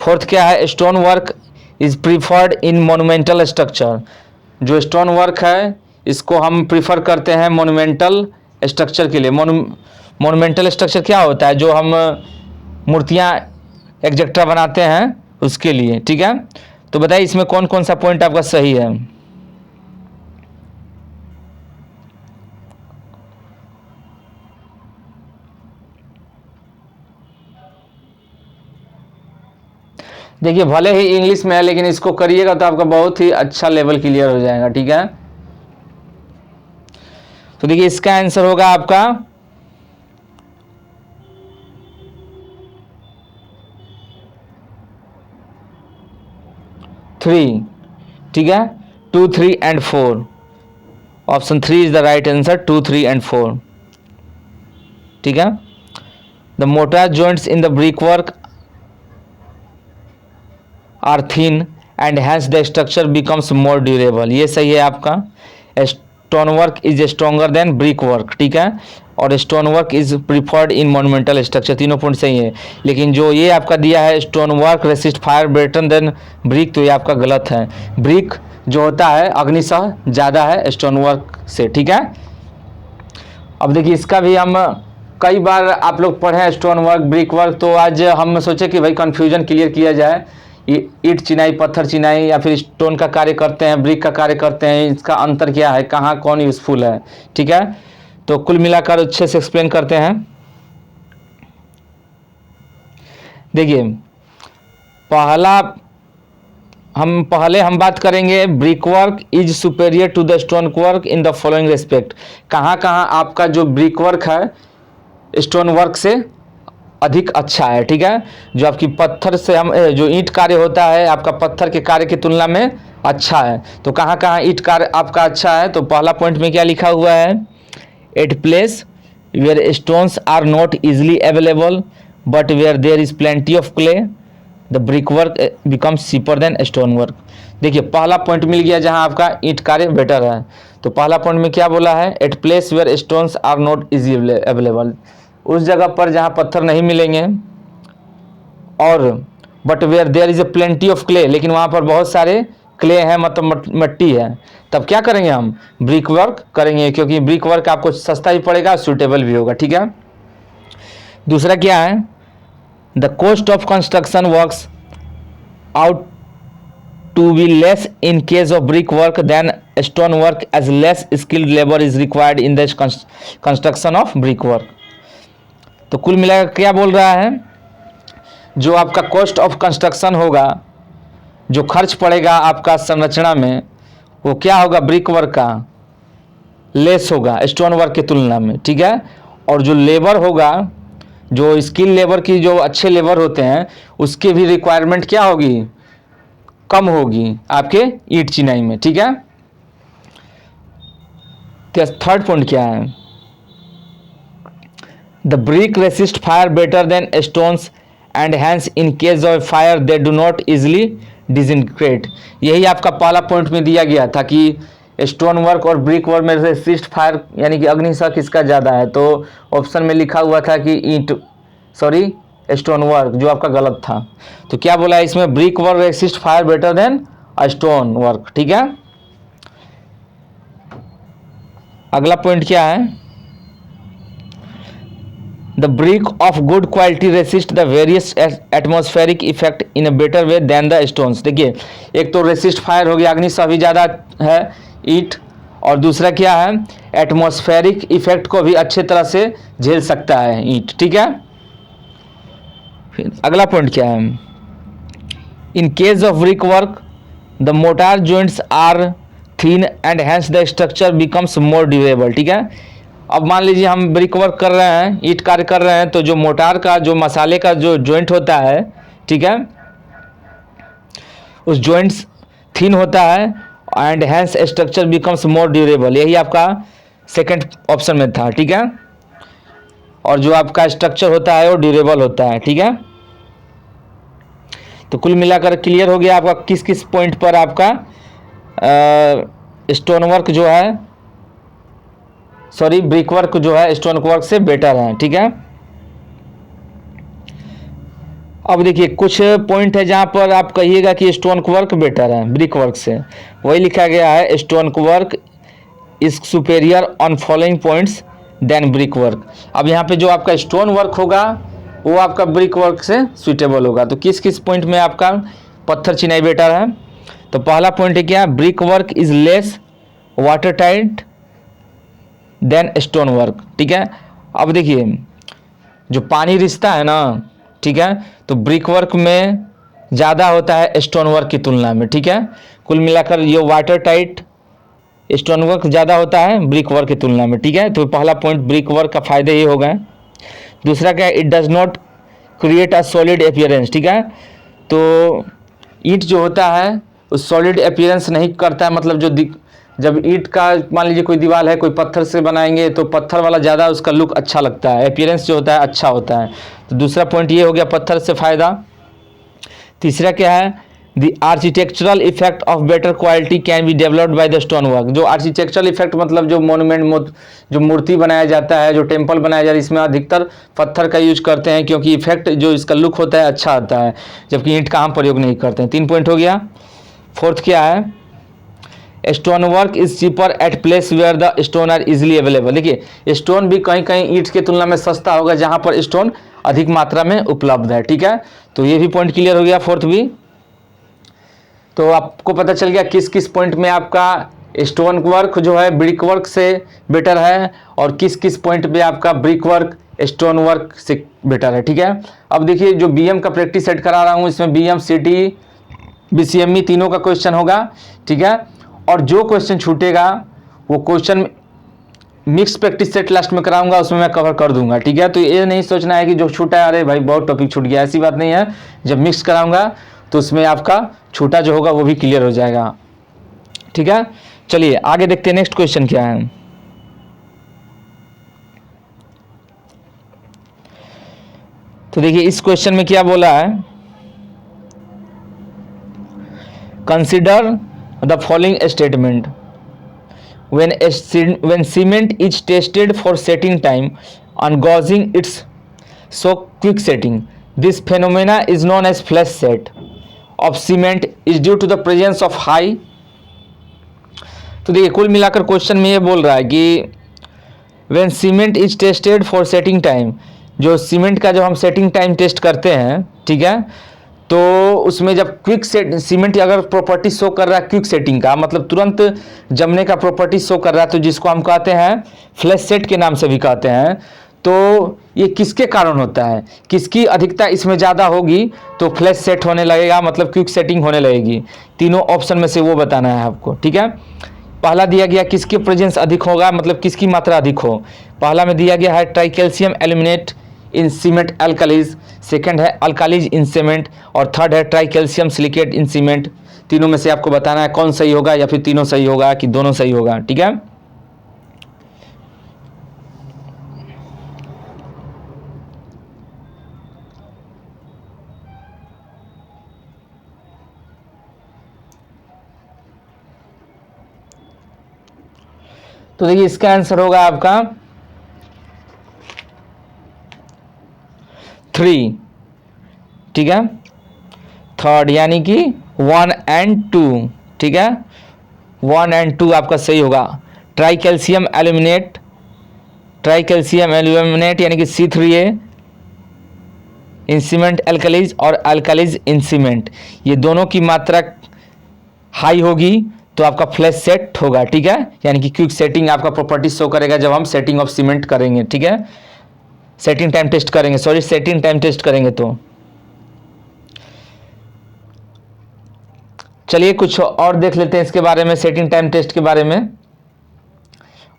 [SPEAKER 1] फोर्थ क्या है, stone work is preferred in monumental structure, जो स्टोन वर्क है इसको हम प्रीफर करते हैं मोन्यूमेंटल स्ट्रक्चर के लिए। मोन्यूमेंटल स्ट्रक्चर क्या होता है, जो हम मूर्तियाँ एग्जेक्ट्रा बनाते हैं उसके लिए, ठीक है। तो बताइए इसमें कौन कौन सा पॉइंट आपका सही है। देखिए भले ही इंग्लिश में है लेकिन इसको करिएगा तो आपका बहुत ही अच्छा लेवल क्लियर हो जाएगा, ठीक है। तो देखिए इसका आंसर होगा आपका थ्री, ठीक है, 2, 3 and 4। Option 3 is the right answer, 2, 3 and 4, ठीक है। The mortar joints in the brick work are thin and hence the structure becomes more durable, ये सही है आपका। Stone work is stronger than brick work, ठीक है, और stone work is preferred in monumental structure, तीनों पॉइंट सही है। लेकिन जो ये आपका दिया है stone work resist fire better than brick, तो ये आपका गलत है। ब्रिक जो होता है अग्निशह ज़्यादा है स्टोन वर्क से, ठीक है। अब देखिए इसका भी हम कई बार आप लोग पढ़े हैं स्टोन वर्क ब्रिक वर्क, तो आज हम सोचे कि भाई कन्फ्यूजन क्लियर किया जाए, ईंट चिनाई पत्थर चिनाई या फिर स्टोन का कार्य करते हैं ब्रिक का कार्य करते हैं, इसका अंतर क्या है, कहाँ कौन यूज़फुल है, ठीक है। तो कुल मिलाकर अच्छे से एक्सप्लेन करते हैं। देखिए पहले हम बात करेंगे brick work is superior to the stone work in the following respect. कहाँ कहाँ आपका जो ब्रिक वर्क है स्टोन वर्क से अधिक अच्छा है, ठीक है। जो आपकी पत्थर से हम जो ईंट कार्य होता है आपका पत्थर के कार्य की तुलना में अच्छा है। तो कहाँ कहाँ ईंट कार्य आपका अच्छा है, तो पहला पॉइंट में क्या लिखा हुआ है, at place where stones are not easily available but where there is plenty of clay the brick work becomes cheaper than stone work. देखिए पहला पॉइंट मिल गया जहाँ आपका ईंट कार्य बेटर है, तो पहला पॉइंट में क्या बोला है, at place where stones are not easy available, उस जगह पर जहाँ पत्थर नहीं मिलेंगे, और but where there is a plenty of clay, लेकिन वहाँ पर बहुत सारे क्ले हैं, मतलब मिट्टी है, तब क्या करेंगे हम, ब्रिक वर्क करेंगे, क्योंकि ब्रिक वर्क आपको सस्ता भी पड़ेगा, सूटेबल भी होगा। ठीक है, दूसरा क्या है, the cost of construction works out to be less in case of brick work than stone work as less skilled labour is required in the construction of brick work. तो कुल मिलाकर क्या बोल रहा है, जो आपका कॉस्ट ऑफ कंस्ट्रक्शन होगा, जो खर्च पड़ेगा आपका संरचना में, वो क्या होगा, ब्रिक वर्क का लेस होगा स्टोन वर्क की तुलना में। ठीक है, और जो लेबर होगा, जो स्किल लेबर की, जो अच्छे लेबर होते हैं, उसकी भी रिक्वायरमेंट क्या होगी, कम होगी आपके ईंट चिनाई में। ठीक है, तो थर्ड पॉइंट क्या है, the brick resist fire better than stones and hence in case of fire they do not easily disintegrate. यही आपका पहला पॉइंट में दिया गया था कि स्टोन वर्क और ब्रिक वर्क में रेसिस्ट फायर यानी कि अग्निशा किसका ज़्यादा है, तो ऑप्शन में लिखा हुआ था कि स्टोन वर्क, जो आपका गलत था। तो क्या बोला है इसमें, brick work resist fire better than stone work. ठीक है, अगला पॉइंट क्या है, the brick of good quality resist the various atmospheric effect in a better way than the stones. देखिए, एक तो रेसिस्ट फायर हो गया, अग्निशा भी ज़्यादा है ईंट, और दूसरा क्या है, एटमॉस्फेरिक इफेक्ट को भी अच्छे तरह से झेल सकता है ईंट। ठीक है, फिर अगला पॉइंट क्या है, in case of brick work the mortar joints are thin and hence the structure becomes more durable. ठीक है, अब मान लीजिए हम ब्रिक वर्क कर रहे हैं, ईंट कार्य कर रहे हैं, तो जो मोटार का, जो मसाले का जो जॉइंट होता है, ठीक है, उस जॉइंट्स थिन होता है, and hence structure becomes more durable, यही आपका सेकंड ऑप्शन में था। ठीक है, और जो आपका स्ट्रक्चर होता है वो ड्यूरेबल होता है। ठीक है, तो कुल मिलाकर क्लियर हो गया आपका किस किस पॉइंट पर आपका स्टोन वर्क जो है, सॉरी ब्रिक वर्क जो है स्टोन वर्क से बेटर है। ठीक है, अब देखिए कुछ पॉइंट है जहां पर आप कहिएगा कि स्टोन वर्क बेटर है ब्रिक वर्क से, वही लिखा गया है, stone work is superior on following points than brick work. अब यहाँ पे जो आपका स्टोन वर्क होगा वो आपका ब्रिक वर्क से सुटेबल होगा। तो किस किस पॉइंट में आपका पत्थर चिनाई बेटर है, तो पहला पॉइंट है क्या, brick work is less water tight than stone work. ठीक है, अब देखिए जो पानी रिश्ता है ना, ठीक है, तो ब्रिक वर्क में ज़्यादा होता है स्टोन वर्क की तुलना में। ठीक है, कुल मिलाकर ये वाटर टाइट स्टोन वर्क ज़्यादा होता है ब्रिक वर्क की तुलना में। ठीक है, तो पहला पॉइंट ब्रिक वर्क का फायदे ये हो गए। दूसरा क्या है, it does not create a solid appearance. ठीक है, तो ईंट जो होता है वो सॉलिड अपीयरेंस नहीं करता है, मतलब जो जब ईंट का मान लीजिए कोई दीवार है, कोई पत्थर से बनाएंगे तो पत्थर वाला ज़्यादा उसका लुक अच्छा लगता है, अपीयरेंस जो होता है अच्छा होता है। तो दूसरा पॉइंट ये हो गया पत्थर से फ़ायदा। तीसरा क्या है, the architectural effect of better quality can be developed by the stone work. जो आर्किटेक्चरल इफेक्ट मतलब जो मोनूमेंट, जो मूर्ति बनाया जाता है, जो टेम्पल बनाया जाता है, इसमें अधिकतर पत्थर का यूज करते हैं, क्योंकि इफेक्ट जो इसका लुक होता है अच्छा आता है, जबकि ईंट का हम प्रयोग नहीं करते हैं। 3 पॉइंट हो गया। फोर्थ क्या है, stone work is cheaper at place where the stone are easily available. देखिए स्टोन भी कहीं कहीं ईंट की तुलना में सस्ता होगा जहां पर स्टोन अधिक मात्रा में उपलब्ध है। ठीक है, तो ये भी पॉइंट क्लियर हो गया, फोर्थ भी। तो आपको पता चल गया किस किस पॉइंट में आपका स्टोन वर्क जो है ब्रिक वर्क से बेटर है, और किस किस पॉइंट पे आपका ब्रिक वर्क स्टोन वर्क से बेटर है। ठीक है, अब देखिए जो बीएम का प्रैक्टिस सेट करा रहा हूँ, इसमें बीएम, सीटी, बीसीएमई तीनों का क्वेश्चन होगा। ठीक है, और जो क्वेश्चन छूटेगा वो question mix practice set last में कराऊंगा, उसमें मैं कवर कर दूंगा। ठीक है, तो ये नहीं सोचना है कि जो छूटा है अरे भाई बहुत टॉपिक छूट गया, ऐसी बात नहीं है। जब मिक्स कराऊंगा तो उसमें आपका छूटा जो होगा वो भी क्लियर हो जाएगा। ठीक है, चलिए आगे देखते हैं नेक्स्ट क्वेश्चन क्या है। तो देखिए इस क्वेश्चन में क्या बोला है, consider the following statement, when cement is tested for setting time on gauging its so quick setting, this phenomena is known as flash set of cement is due to the presence of high। तो देखिए कुल मिलाकर question में ये बोल रहा है कि when cement is tested for setting time, जो सीमेंट का जब हम सेटिंग टाइम टेस्ट करते हैं, ठीक है, तो उसमें जब क्विक सेट सीमेंट अगर प्रॉपर्टी शो कर रहा है क्विक सेटिंग का, मतलब तुरंत जमने का प्रॉपर्टी शो कर रहा है, तो जिसको हम कहते हैं फ्लैश सेट के नाम से भी कहते हैं। तो ये किसके कारण होता है, किसकी अधिकता इसमें ज़्यादा होगी तो फ्लैश सेट होने लगेगा, मतलब क्विक सेटिंग होने लगेगी। तीनों ऑप्शन में से वो बताना है आपको, ठीक है। पहला दिया गया किसकी प्रेजेंस अधिक होगा, मतलब किसकी मात्रा अधिक हो। पहला में दिया गया है tricalcium aluminate in cement alkalis, second है अल्कालीज इन सीमेंट, और थर्ड है ट्राइकैल्शियम सिलिकेट इन सीमेंट। तीनों में से आपको बताना है कौन सही होगा, या फिर तीनों सही होगा कि दोनों सही होगा, ठीक है। तो देखिए इसका आंसर होगा आपका 3, ठीक है, थर्ड यानी कि 1 and 2, ठीक है, 1 and 2 आपका सही होगा। ट्राइकैल्शियम एल्यूमिनेट, ट्राइकैल्शियम एल्यूमिनेट यानी कि C3A इन सीमेंट अल्कालीज और अल्कालीज इन सीमेंट, ये दोनों की मात्रा हाई होगी तो आपका फ्लैश सेट होगा, ठीक है, यानी कि क्विक सेटिंग आपका प्रॉपर्टी शो करेगा जब हम सेटिंग ऑफ सीमेंट करेंगे, ठीक है, सेटिंग टाइम टेस्ट करेंगे, सॉरी सेटिंग टाइम टेस्ट करेंगे। तो चलिए कुछ और देख लेते हैं इसके बारे में, सेटिंग टाइम टेस्ट के बारे में,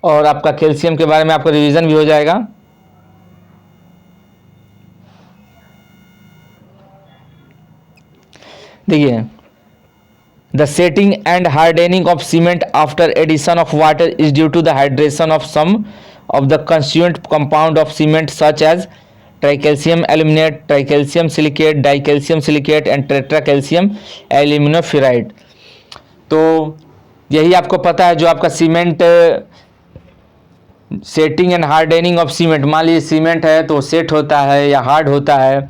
[SPEAKER 1] और आपका कैल्शियम के बारे में आपका रिवीजन भी हो जाएगा। देखिए The setting and hardening of cement after addition of water is due to the hydration of some of the constituent compound of cement such as tricalcium aluminate, tricalcium silicate, dicalcium silicate and tetracalcium aluminoferrite। तो यही आपको पता है जो आपका cement setting and hardening of cement, मान लीजिए cement है तो सेट होता है या हार्ड होता है,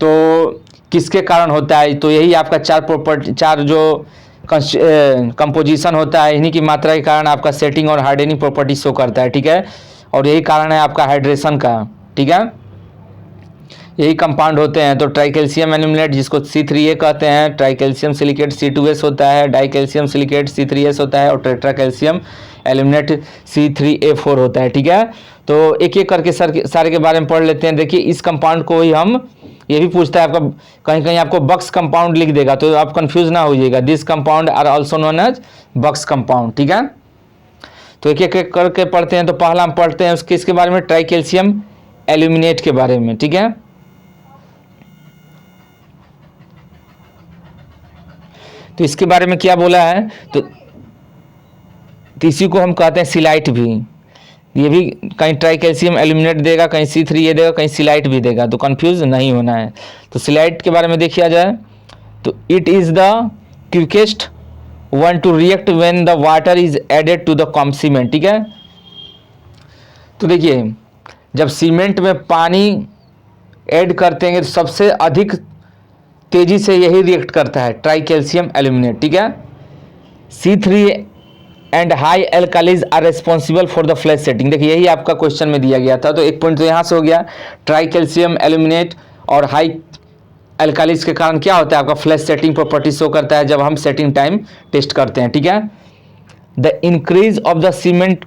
[SPEAKER 1] तो किसके कारण होता है, तो यही आपका चार जो कंपोजिशन होता है, इन्हीं की मात्रा के कारण आपका सेटिंग और हार्डनिंग प्रॉपर्टी शो करता है, ठीक है, और यही कारण है आपका हाइड्रेशन का, ठीक है, यही कंपाउंड होते हैं। तो ट्राइकैल्शियम एल्यूमिनेट जिसको C3A कहते हैं, ट्राइकैल्शियम सिलिकेट C2S होता है, डाइकैल्शियम सिलिकेट C3S होता है, और टेट्राकैल्शियम एल्यूमिनेट C3A4 होता है, ठीक है। तो एक एक करके सारे के बारे में पढ़ लेते हैं। देखिए इस कंपाउंड को ही हम, ये भी पूछता है आपका, कहीं कहीं आपको बक्स कंपाउंड लिख देगा तो आप कंफ्यूज ना होइएगा। This compound are also known as Bogue's compound, ठीक है। तो एक एक करके पढ़ते हैं। तो पहला हम पढ़ते हैं उसके इसके बारे में, ट्राइकैल्शियम एल्यूमिनेट के बारे में, ठीक है। तो इसके बारे में क्या बोला है, तो इसी को हम कहते हैं सिलाइट भी। ये भी कहीं ट्राइकैल्शियम एल्यूमिनेट देगा, कहीं C3A देगा, कहीं सिलाइट भी देगा, तो कंफ्यूज नहीं होना है। तो सिलाइट के बारे में देखिए जाए तो it is the quickest one to react when the water is added to the calm cement, ठीक है। तो देखिए जब सीमेंट में पानी ऐड करते हैं तो सबसे अधिक तेजी से यही रिएक्ट करता है ट्राइकैल्शियम एल्यूमिनेट, ठीक है। C3 and high alkalis are responsible for the flash setting. देखिए यही आपका क्वेश्चन में दिया गया था, तो एक पॉइंट तो यहाँ से हो गया। ट्राइकैल्शियम एल्यूमिनेट और हाई एल्कालीज के कारण क्या होता है, आपका फ्लैश सेटिंग प्रॉपर्टी शो करता है जब हम सेटिंग टाइम टेस्ट करते हैं, ठीक है। The increase of the cement,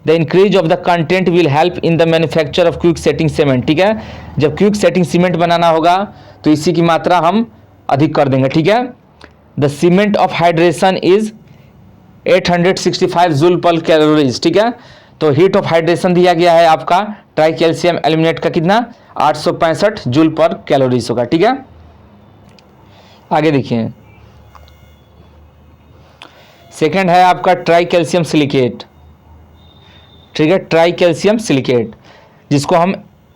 [SPEAKER 1] the increase of the content will help in the manufacture of quick setting cement, ठीक है। जब क्विक सेटिंग सीमेंट बनाना होगा तो इसी की मात्रा हम अधिक कर देंगे, ठीक है। The cement of hydration is 865 joule पर कैलोरीज, ठीक है। तो हीट ऑफ हाइड्रेशन दिया गया है आपका ट्राइकैल्शियम एल्यूमिनेट का कितना, 865 जूल पर कैलोरीज होगा, ठीक है। आगे देखिए सेकंड है आपका ट्राइकैल्शियम सिलिकेट, ठीक है, ट्राइकैल्शियम सिलिकेट जिसको हम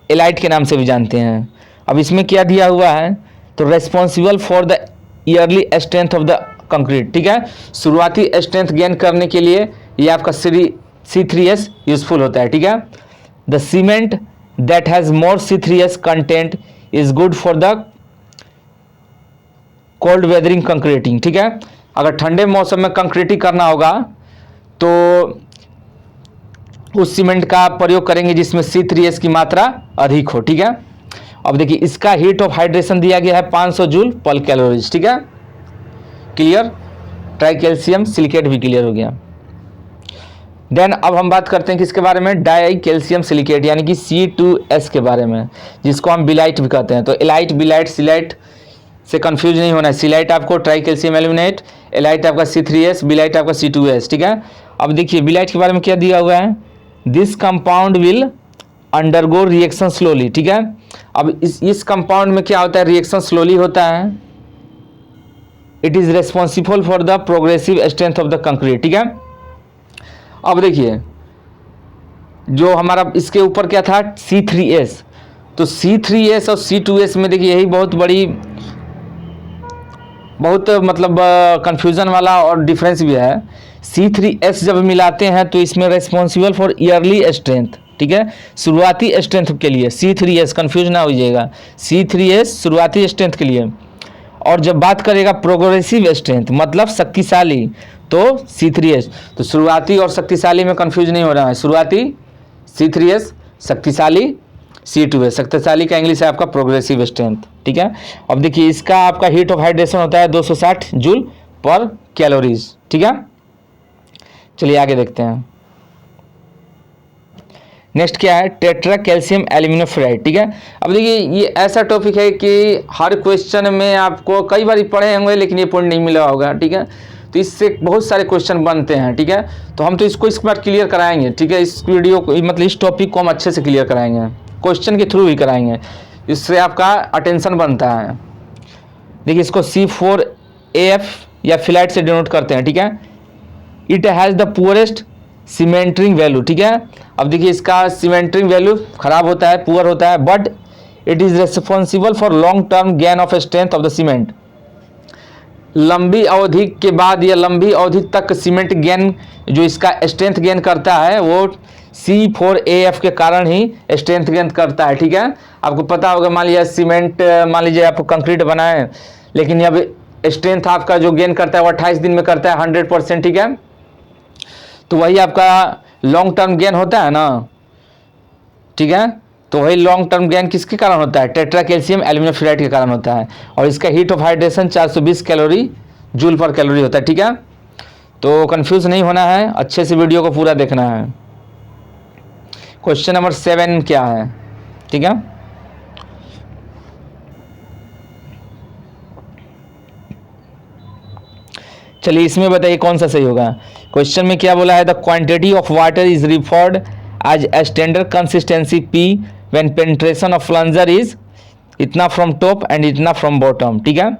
[SPEAKER 1] एलाइट के नाम से भी जानते हैं। अब इसमें क्या दिया हुआ है, तो responsible for the yearly strength of the concrete, ठीक है। शुरुआती स्ट्रेंथ गेन करने के लिए ये आपका C3S यूजफुल होता है, ठीक है। The cement that has more C3S content is good for the cold weathering concreting, ठीक है। अगर ठंडे मौसम में कंक्रीटिंग करना होगा तो उस सीमेंट का प्रयोग करेंगे जिसमें C3S की मात्रा अधिक हो, ठीक है। अब देखिए इसका हीट ऑफ हाइड्रेशन दिया गया है 500 जूल पर कैलोरीज, ठीक है। क्लियर, ट्राई कैल्शियम सिलिकेट भी क्लियर हो गया। देन अब हम बात करते हैं किसके बारे में, डाई कैल्शियम सिलिकेट यानी कि C2S के बारे में, जिसको हम बिलाइट भी कहते हैं। तो एलाइट, बिलाइट, सिलाइट से कंफ्यूज नहीं होना है। सिलाइट आपको ट्राई कैल्शियम एल्यूमिनेट, एलाइट आपका C3S, बिलाइट आपका C2S, ठीक है। अब देखिए बिलाइट के बारे में क्या दिया हुआ है, this compound will undergo reaction slowly, ठीक है। अब इस कंपाउंड में क्या होता है, रिएक्शन स्लोली होता है। It is responsible for the progressive strength of the concrete, ठीक है। अब देखिए जो हमारा इसके ऊपर क्या था C3S, तो C3S और C2S में देखिए यही बहुत मतलब कंफ्यूजन वाला और डिफरेंस भी है। C3S जब मिलाते हैं तो इसमें रेस्पॉन्सिबल फॉर ईयरली स्ट्रेंथ, ठीक है, शुरुआती स्ट्रेंथ के लिए C3S, कंफ्यूज ना हो जाइएगा, C3S शुरुआती स्ट्रेंथ के लिए। और जब बात करेगा प्रोग्रेसिव स्ट्रेंथ मतलब शक्तिशाली, तो C3S। तो शुरुआती और शक्तिशाली में कंफ्यूज नहीं हो रहा है, शुरुआती C3S, शक्तिशाली C2S। शक्तिशाली का इंग्लिश है आपका प्रोग्रेसिव स्ट्रेंथ, ठीक है। अब देखिए इसका आपका हीट ऑफ हाइड्रेशन होता है 260 जूल पर कैलोरीज, ठीक है। चलिए आगे देखते हैं। नेक्स्ट क्या है, टेट्रा कैल्शियम एल्यूमिनियम फ्लोराइड, ठीक है। अब देखिए ये ऐसा टॉपिक है कि हर क्वेश्चन में आपको कई बार पढ़े होंगे लेकिन ये पॉइंट नहीं मिला होगा, ठीक है। तो इससे बहुत सारे क्वेश्चन बनते हैं, ठीक है। तो हम तो इसको इस बार क्लियर कराएंगे, ठीक है। इस वीडियो को मतलब इस टॉपिक को हम अच्छे से क्लियर कराएंगे, क्वेश्चन के थ्रू ही कराएंगे, इससे आपका अटेंशन बनता है। देखिए इसको C4AF या फिलाइट से डिनोट करते हैं, ठीक है। It has the poorest cementing value, ठीक है। अब देखिए इसका सीमेंटरिंग वैल्यू खराब होता है, पुअर होता है, but it is responsible for long term gain of strength of the cement. लंबी अवधि के बाद या लंबी अवधि तक सीमेंट गेन जो इसका स्ट्रेंथ गेन करता है वो C4AF के कारण ही स्ट्रेंथ गेन करता है, ठीक है। आपको पता होगा, मान लीजिए सीमेंट, मान लीजिए आप कंक्रीट बनाए लेकिन अब स्ट्रेंथ आपका जो गेन करता है वो 28 दिन में करता है 100%, ठीक है। तो वही आपका लॉन्ग टर्म गेन होता है ना, ठीक है। तो वही लॉन्ग टर्म गेन किसके कारण होता है, टेट्रा कैल्शियम एल्यूमिनियम फ्लोराइड के कारण होता है। और इसका heat of hydration 420 calorie joule पर कैलोरी होता है, ठीक है। तो कंफ्यूज नहीं होना है, अच्छे से वीडियो को पूरा देखना है। क्वेश्चन नंबर 7 क्या है, ठीक है। चलिए इसमें बताइए कौन सा सही होगा। क्वेश्चन में क्या बोला है, the quantity of water is referred as standard consistency P when penetration of plunger is इतना फ्रॉम टॉप एंड इतना फ्रॉम बॉटम, ठीक है।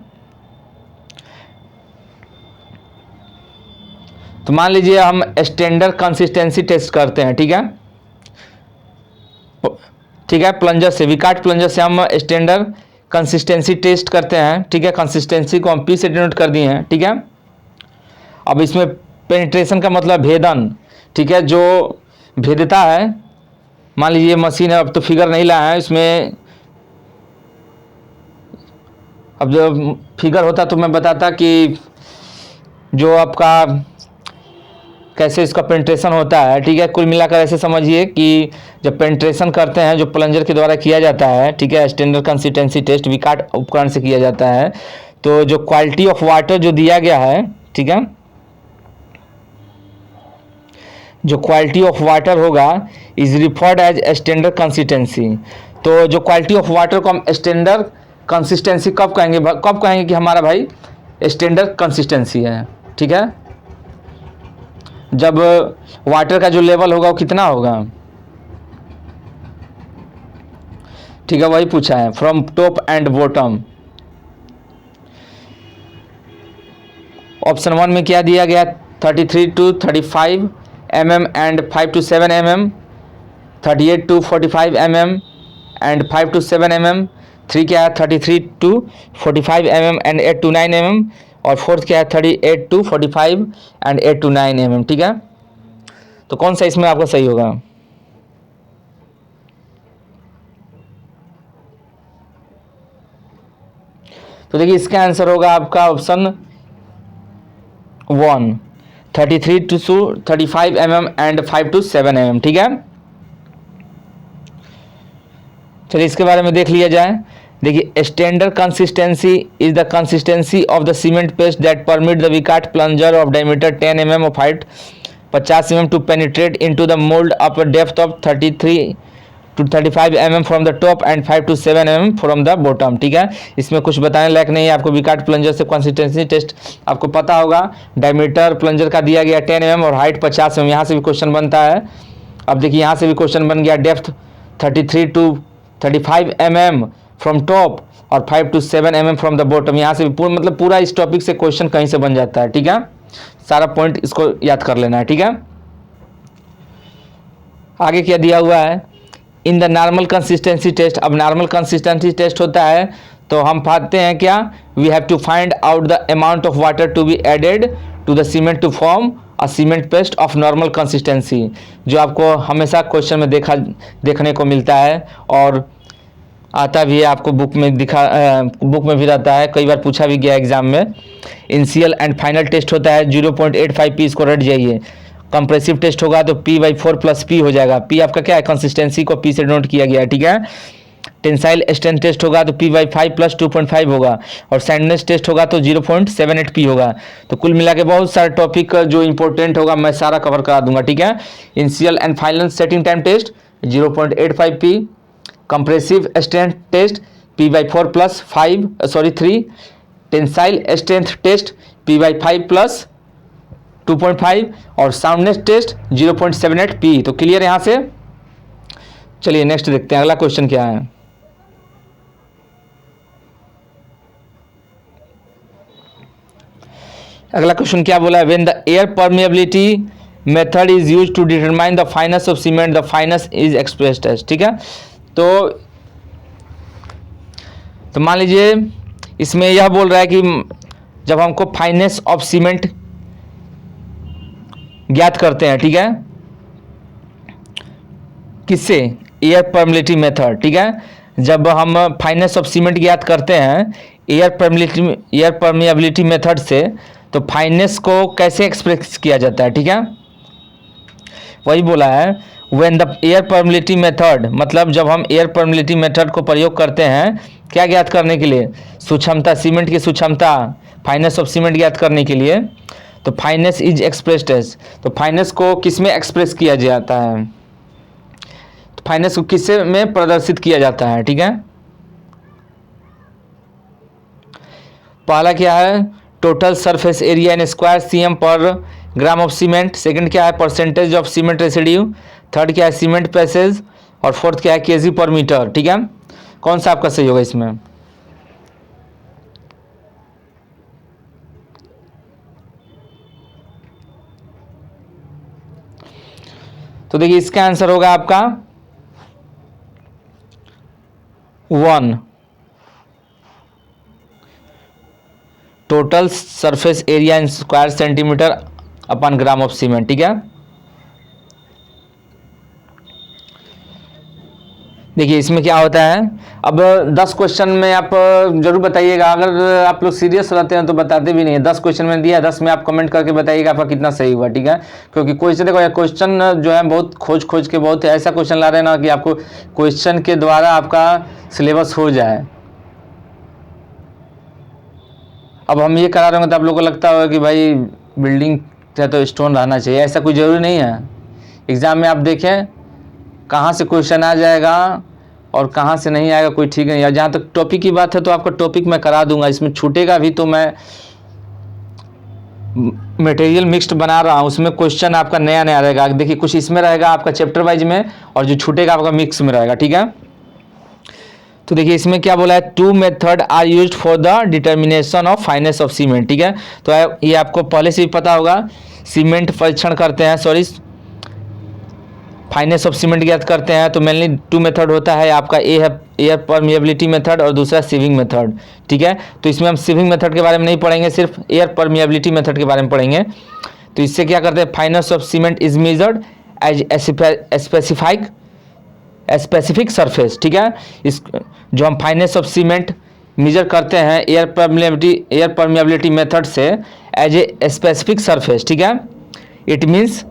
[SPEAKER 1] तो मान लीजिए हम स्टैंडर्ड कंसिस्टेंसी टेस्ट करते हैं, ठीक है, ठीक है। प्लंजर से, विकाट प्लंजर से हम स्टैंडर्ड कंसिस्टेंसी टेस्ट करते हैं, ठीक है। कंसिस्टेंसी को हम P से डिनोट कर दिए हैं, ठीक है। अब इसमें पेनिट्रेशन का मतलब भेदन, ठीक है, जो भेदता है। मान लीजिए मशीन है, अब तो फिगर नहीं लाया है इसमें, अब जब फिगर होता तो मैं बताता कि जो आपका कैसे इसका पेनिट्रेशन होता है, ठीक है। कुल मिलाकर ऐसे समझिए कि जब पेनिट्रेशन करते हैं जो प्लंजर के द्वारा किया जाता है, ठीक है, स्टैंडर्ड कंसिस्टेंसी टेस्ट विकाट उपकरण से किया जाता है, तो जो क्वालिटी ऑफ वाटर जो दिया गया है, ठीक है, जो क्वालिटी ऑफ वाटर होगा is referred as standard consistency. तो जो क्वालिटी ऑफ वाटर को हम स्टैंडर्ड कंसिस्टेंसी कब कहेंगे कि हमारा भाई स्टैंडर्ड कंसिस्टेंसी है, ठीक है। जब वाटर का जो लेवल होगा वो कितना होगा, ठीक है, वही पूछा है, from top and bottom. Option 1 में क्या दिया गया, 33 to 35 mm and 5 to 7 mm, 38 to 45 mm and 5 to 7 mm। 3 क्या है, 33 to 45 mm and 8 to 9 mm। और 4th क्या है, 38 to 45 and 8 to 9 mm, ठीक है। तो कौन सा इसमें आपका सही होगा? तो देखिए इसका आंसर होगा आपका option 1, 33 to 35 mm and 5 to 7 mm। ठीक है, चलिए इसके बारे में देख लिया जाए। देखिए standard consistency is the consistency of the cement paste that permit the Vicat plunger of diameter 10 mm of height 50 mm to penetrate into the mould of depth of 33 to 35 mm from the top and 5 to 7 mm from the bottom. ठीक है, इसमें कुछ बताने लायक नहीं है। आपको Vicat plunger से कंसिस्टेंसी टेस्ट आपको पता होगा। डायमीटर प्लंजर का दिया गया 10 mm और हाइट 50 mm, यहाँ से भी क्वेश्चन बनता है। अब देखिए यहाँ से भी क्वेश्चन बन गया, depth 33 to 35 mm from top और 5 to 7 mm from the bottom. यहाँ से भी मतलब पूरा इस टॉपिक से क्वेश्चन कहीं से बन जाता है। ठीक है, सारा पॉइंट इसको याद कर लेना है। ठीक है, आगे क्या दिया हुआ है, in the normal consistency test. अब नॉर्मल कंसिस्टेंसी टेस्ट होता है तो हम पाते हैं क्या, we have to find out the amount of water to be added to the cement to form a cement paste of normal consistency, जो आपको हमेशा क्वेश्चन में देखने को मिलता है और आता भी है, आपको बुक में बुक में भी रहता है, कई बार पूछा भी गया एग्जाम में। इनिशियल एंड फाइनल टेस्ट होता है 0.85 पी, इसको रट जाइए। कंप्रेसिव टेस्ट होगा तो P/4 + P हो जाएगा। P आपका क्या है, कंसिस्टेंसी को P से डिनोट किया गया है। ठीक है, टेंसाइल स्ट्रेंथ टेस्ट होगा तो P/5 + 2.5 होगा और सैंडनेस टेस्ट होगा तो 0.78 P होगा। तो कुल मिला के बहुत सारे टॉपिक जो इंपॉर्टेंट होगा मैं सारा कवर करा दूंगा। ठीक है, initial and final setting time test 0.85 P, compressive strength test P/4 + 3, tensile strength test P/5 + 2.5 और साउंडनेस टेस्ट 0.78 P। तो क्लियर यहाँ से। चलिए नेक्स्ट देखते हैं, अगला क्वेश्चन क्या है। अगला क्वेश्चन क्या बोला है, when the air permeability method is used to determine the fineness of cement the fineness is expressed as. ठीक है, तो मान लीजिए इसमें यह बोल रहा है कि जब हमको फाइनेस ऑफ सीमेंट ज्ञात करते हैं, ठीक है, किससे, एयर परमिएबिलिटी मेथड। ठीक है, जब हम फाइनेस ऑफ सीमेंट ज्ञात करते हैं एयर परमिएबिलिटी मेथड से, तो फाइनेस को कैसे एक्सप्रेस किया जाता है। ठीक है, वही बोला है, when the air permeability method, मतलब जब हम एयर परमिएबिलिटी मेथड को प्रयोग करते हैं क्या ज्ञात करने के लिए, सुक्षमता, सीमेंट की सुक्षमता, फाइनेस ऑफ सीमेंट ज्ञात करने के लिए, तो फाइनेस इज एक्सप्रेस्ड एज। तो फाइनेस को किस में एक्सप्रेस किया जाता है, तो फाइनेस को किस में प्रदर्शित किया जाता है। ठीक है, पहला क्या है, total surface area in square cm पर ग्राम ऑफ सीमेंट। सेकंड क्या है, percentage of cement residue. Third क्या है, सीमेंट पैसेज। और फोर्थ क्या है, kg पर मीटर। ठीक है, कौन सा आपका सही होगा इसमें, तो देखिए इसका आंसर होगा आपका 1, total surface area in square centimetre upon gram of cement. ठीक है, देखिए इसमें क्या होता है, अब 10 क्वेश्चन में आप जरूर बताइएगा, अगर आप लोग सीरियस रहते हैं तो बताते भी नहीं है। 10 क्वेश्चन में दिया, 10 में आप कमेंट करके बताइएगा आपका कितना सही हुआ। ठीक है, क्योंकि क्वेश्चन देखो, क्वेश्चन जो है बहुत खोज के बहुत ऐसा क्वेश्चन ला रहे हैं ना कि आपको क्वेश्चन के द्वारा आपका सिलेबस हो जाए। अब हम ये करा रहे होंगे तो आप लोगों को लगता होगा कि भाई बिल्डिंग है तो स्टोन रहना चाहिए, ऐसा कोई ज़रूरी नहीं है। एग्ज़ाम में आप देखें कहाँ से क्वेश्चन आ जाएगा और कहाँ से नहीं आएगा कोई ठीक नहीं है। जहाँ तक टॉपिक की बात है तो आपका टॉपिक मैं करा दूंगा, इसमें छूटेगा भी तो मैं मटेरियल मिक्स्ड बना रहा हूँ, उसमें क्वेश्चन आपका नया नया रहेगा। देखिए कुछ इसमें रहेगा आपका चैप्टर वाइज में और जो छूटेगा आपका मिक्स में रहेगा। ठीक है, तो देखिए इसमें क्या बोला है, 2 method are used for the determination of fineness of cement. ठीक है, तो ये आपको पहले से भी पता होगा, सीमेंट परीक्षण करते हैं, सॉरी फाइनेस ऑफ सीमेंट ज्ञात करते हैं तो मेनली 2 मेथड होता है आपका, ए है एयर परमिएबिलिटी मेथड और दूसरा सीविंग मेथड। ठीक है, तो इसमें हम सीविंग मेथड के बारे में नहीं पढ़ेंगे, सिर्फ एयर परमिएबिलिटी मेथड के बारे में पढ़ेंगे। तो इससे क्या करते हैं, fineness of cement is measured as specific surface, ठीक है। इस जो हम फाइनेस ऑफ सीमेंट मेजर करते हैं एयर परमिएबिलिटी मेथड से एज ए स्पेसिफिक सरफेस, ठीक है। इट मीन्स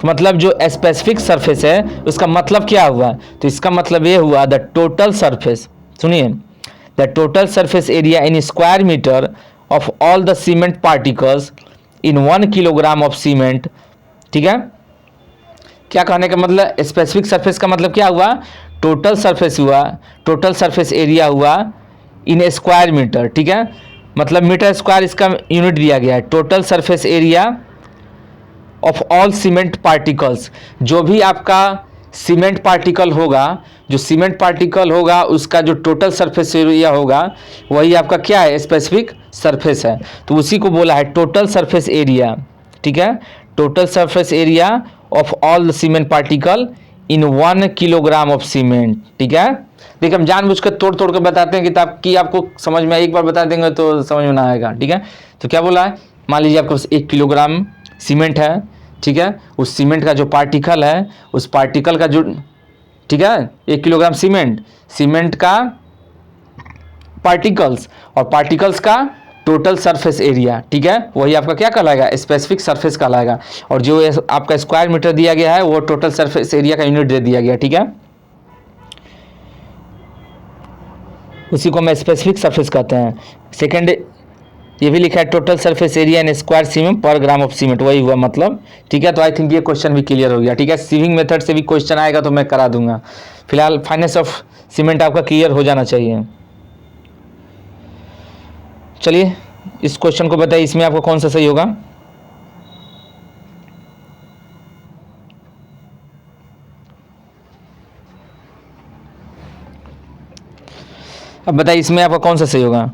[SPEAKER 1] मतलब जो स्पेसिफिक सरफेस है उसका मतलब क्या हुआ, तो इसका मतलब ये हुआ द टोटल सरफेस, सुनिए, the total surface area in square metre of all the cement particles in 1 kilogram of cement, ठीक है। क्या कहने का मतलब, स्पेसिफिक सरफेस का मतलब क्या हुआ, टोटल सरफेस हुआ, टोटल सरफेस एरिया हुआ इन स्क्वायर मीटर, ठीक है। मतलब मीटर स्क्वायर इसका यूनिट दिया गया है। Total surface area of all cement particles, जो भी आपका सीमेंट पार्टिकल होगा, जो सीमेंट पार्टिकल होगा उसका जो टोटल सरफेस एरिया होगा वही आपका क्या है, स्पेसिफिक सरफेस है। तो उसी को बोला है टोटल सरफेस एरिया, ठीक है। Total surface area of all the cement particle in 1 kilogram of cement, ठीक है। देखिए हम जानबूझकर तोड़ तोड़ कर बताते हैं कि आपको समझ में, एक बार बता देंगे तो समझ में ना आएगा, ठीक है। तो क्या बोला है, मान लीजिए आपके पास 1 किलोग्राम सीमेंट है, ठीक है। उस सीमेंट का जो पार्टिकल है, उस पार्टिकल का जो, ठीक है, 1 किलोग्राम सीमेंट का पार्टिकल्स और पार्टिकल्स का टोटल सरफेस एरिया, ठीक है, वही आपका क्या कहलाएगा, स्पेसिफिक सरफेस कहलाएगा। और जो आपका स्क्वायर मीटर दिया गया है वो टोटल सरफेस एरिया का यूनिट दे दिया गया, ठीक है। उसी को हम स्पेसिफिक सरफेस कहते हैं। सेकंड ये भी लिखा है total surface area in square cement पर ग्राम ऑफ सीमेंट, वही हुआ मतलब, ठीक है। तो आई थिंक ये क्वेश्चन भी क्लियर हो गया, ठीक है। सीविंग मेथड से भी क्वेश्चन आएगा तो मैं करा दूंगा। फिलहाल फाइनेंस ऑफ सीमेंट आपका क्लियर हो जाना चाहिए। चलिए इस क्वेश्चन को बताइए, इसमें आपका कौन सा सही होगा। अब बताइए इसमें आपका कौन सा सही होगा।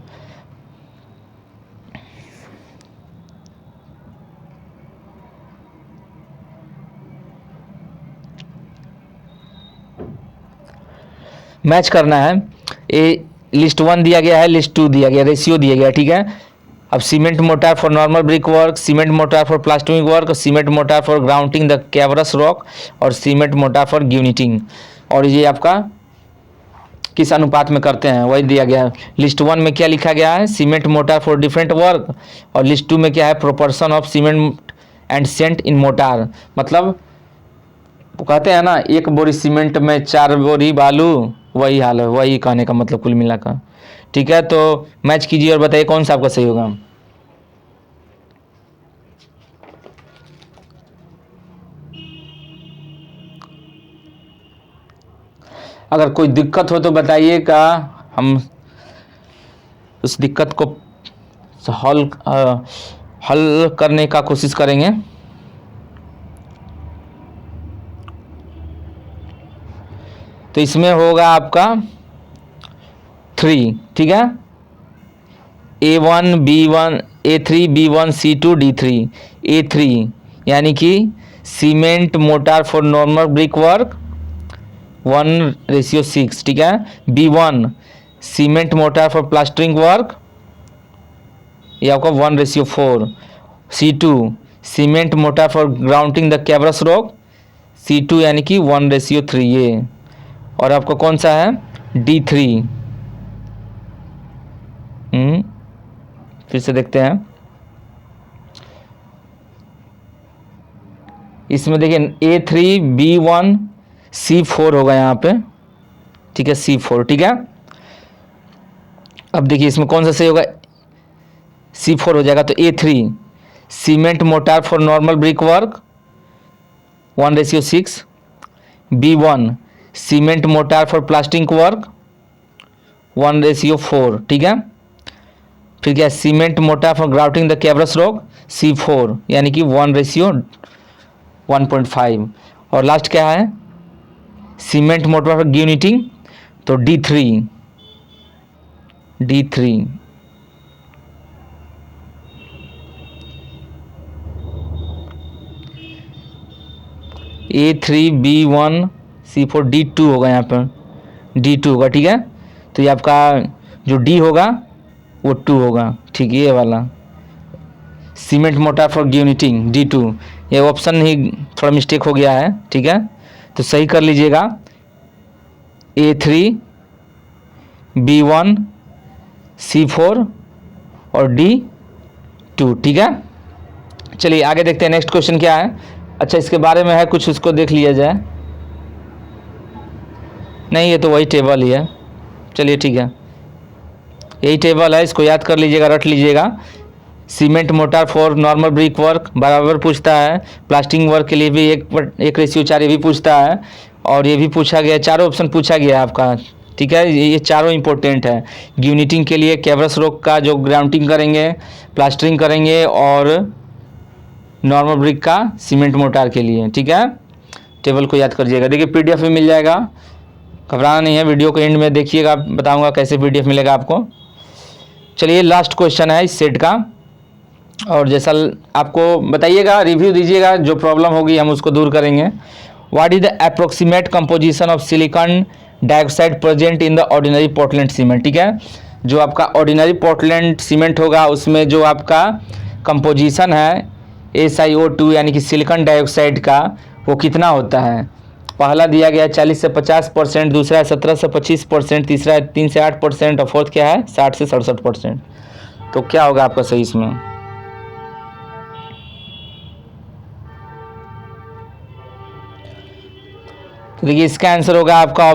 [SPEAKER 1] मैच करना है, ए लिस्ट 1 दिया गया है, लिस्ट 2 दिया गया, रेशियो दिया गया, ठीक है। अब cement mortar for normal brick work, cement mortar for plastering work, cement mortar for grounding the cavernous rock और सीमेंट मोटार फॉर यूनिटिंग, और ये आपका किस अनुपात में करते हैं वही दिया गया है। लिस्ट 1 में क्या लिखा गया है, cement mortar for different work, और लिस्ट 2 में क्या है, proportion of cement and sand in mortar. मतलब वो कहते हैं ना 1 बोरी सीमेंट में 4 बोरी बालू, वही हाल है, वही कहने का मतलब कुल मिलाकर, ठीक है। तो मैच कीजिए और बताइए कौन सा आपका सही होगा। अगर कोई दिक्कत हो तो बताइएगा, हम उस दिक्कत को हल करने का कोशिश करेंगे। तो इसमें होगा आपका 3, ठीक है, A1 B1 A3 B1 C2 D3। A3 यानी कि cement mortar for normal brick work 1:6, ठीक है। B1 cement mortar for plastering work, ये आपका 1:4। C2 cement mortar for grounding the cavernous rock, C2 यानी कि 1:3 ये। और आपका कौन सा है, D3। फिर से देखते हैं, इसमें देखिए A3 B1 C4 होगा यहाँ पे, ठीक है, C4, ठीक है। अब देखिए इसमें कौन सा सही होगा, C4 हो जाएगा। तो A3 cement mortar for normal brick work 1:6, B1 cement mortar for plastering work 1:4, ठीक है। फिर क्या, cement mortar for grounding the cavernous rock C4 यानी कि 1:1.5। और लास्ट क्या है, सीमेंट मोटार फॉर यूनिटिंग, तो D3 A3 B1 C4 D2 होगा, यहाँ पर D2 होगा, ठीक है। तो ये आपका जो D होगा वो 2 होगा, ठीक है, ये वाला cement mortar for uniting D2 ये ऑप्शन ही थोड़ा मिस्टेक हो गया है, ठीक है, तो सही कर लीजिएगा। A3, B1, C4 और D2, ठीक है। चलिए आगे देखते हैं नेक्स्ट क्वेश्चन क्या है। अच्छा इसके बारे में है कुछ, उसको देख लिया जाए। नहीं ये तो वही टेबल ही है, चलिए ठीक है, यही टेबल है, इसको याद कर लीजिएगा, रट लीजिएगा। Cement mortar for normal brick work बराबर पूछता है, प्लास्टिंग वर्क के लिए भी 1:4 ये भी पूछता है, और ये भी पूछा गया, चारों ऑप्शन पूछा गया है आपका, ठीक है। ये चारों इंपॉर्टेंट है। यूनिटिंग के लिए कैवरस रॉक का जो ग्राउंडिंग करेंगे, प्लास्टरिंग करेंगे, और नॉर्मल ब्रिक का सीमेंट मोटार के लिए, ठीक है। टेबल को याद करिएगा। देखिए PDF में मिल जाएगा, घबराना नहीं है, वीडियो को एंड में देखिएगा, बताऊंगा कैसे PDF मिलेगा आपको। चलिए लास्ट क्वेश्चन है इस सेट का, और जैसा आपको बताइएगा, रिव्यू दीजिएगा, जो प्रॉब्लम होगी हम उसको दूर करेंगे। What is the approximate composition of silicon dioxide present in the ordinary Portland cement, ठीक है। जो आपका ऑर्डिनरी पोर्टलैंड सीमेंट होगा उसमें जो आपका कंपोजिशन है SiO2 यानी कि सिलिकॉन डाइऑक्साइड का, वो कितना होता है। पहला दिया गया 40 से 50%, दूसरा है 17 से 25%, तीसरा है 3 से 8%, और फोर्थ क्या है 60 से 67%। तो क्या होगा आपका सही इसमें। तो देखिए इसका आंसर होगा आपका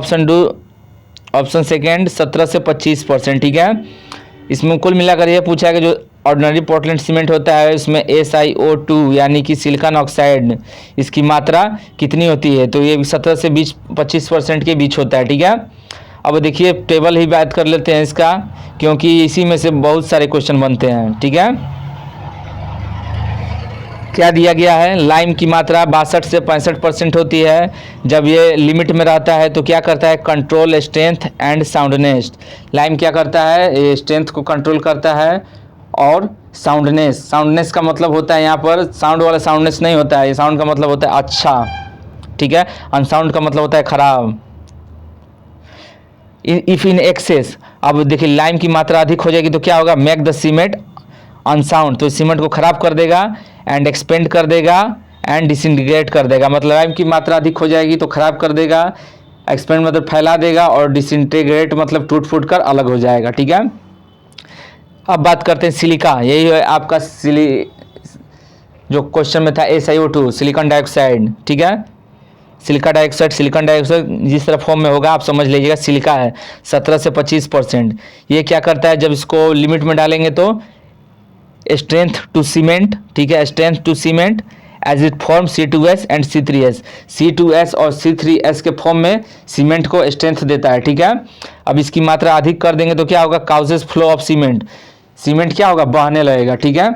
[SPEAKER 1] ऑप्शन सेकेंड 17 से 25%, ठीक है। इसमें कुल मिलाकर ये पूछा है कि जो ऑर्डिनरी पोर्टलैंड सीमेंट होता है इसमें SiO2 यानी कि सिलिकॉन ऑक्साइड, इसकी मात्रा कितनी होती है, तो ये 17 से 25% के बीच होता है, ठीक है। अब देखिए टेबल ही बात कर लेते हैं इसका, क्योंकि इसी में से बहुत सारे क्वेश्चन बनते हैं, ठीक है। क्या दिया गया है, लाइम की मात्रा 62 से 65% होती है। जब ये लिमिट में रहता है तो क्या करता है, control strength and soundness. Lime क्या करता है, ये स्ट्रेंथ को कंट्रोल करता है, और साउंडनेस का मतलब होता है यहाँ पर साउंड वाला साउंडनेस नहीं होता है, ये साउंड का मतलब होता है अच्छा, ठीक है। अनसाउंड का मतलब होता है खराब। इफ इन एक्सेस, अब देखिए लाइम की मात्रा अधिक हो जाएगी तो क्या होगा, मेक द सीमेंट अनसाउंड, तो सीमेंट को खराब कर देगा, एंड एक्सपेंड कर देगा, एंड डिसइंटीग्रेट कर देगा। मतलब लाइम की मात्रा अधिक हो जाएगी तो खराब कर देगा, एक्सपेंड मतलब फैला देगा, और डिसइंटीग्रेट मतलब टूट फूट कर अलग हो जाएगा, ठीक है। अब बात करते हैं सिलिका, यही है आपका जो क्वेश्चन में था SiO2 सिलिकॉन डाइऑक्साइड, ठीक है। सिलिका डाइऑक्साइड, सिलिकॉन डाइऑक्साइड जिस तरह फॉर्म में होगा आप समझ लीजिएगा, सिलिका है 17 से 25%। ये क्या करता है, जब इसको लिमिट में डालेंगे तो स्ट्रेंथ टू सीमेंट, ठीक है, strength to cement as it form C2S and C3S। C2S और C3S के फॉर्म में सीमेंट को स्ट्रेंथ देता है, ठीक है। अब इसकी मात्रा अधिक कर देंगे तो क्या होगा, causes flow of cement, cement क्या होगा, बहने लगेगा, ठीक है।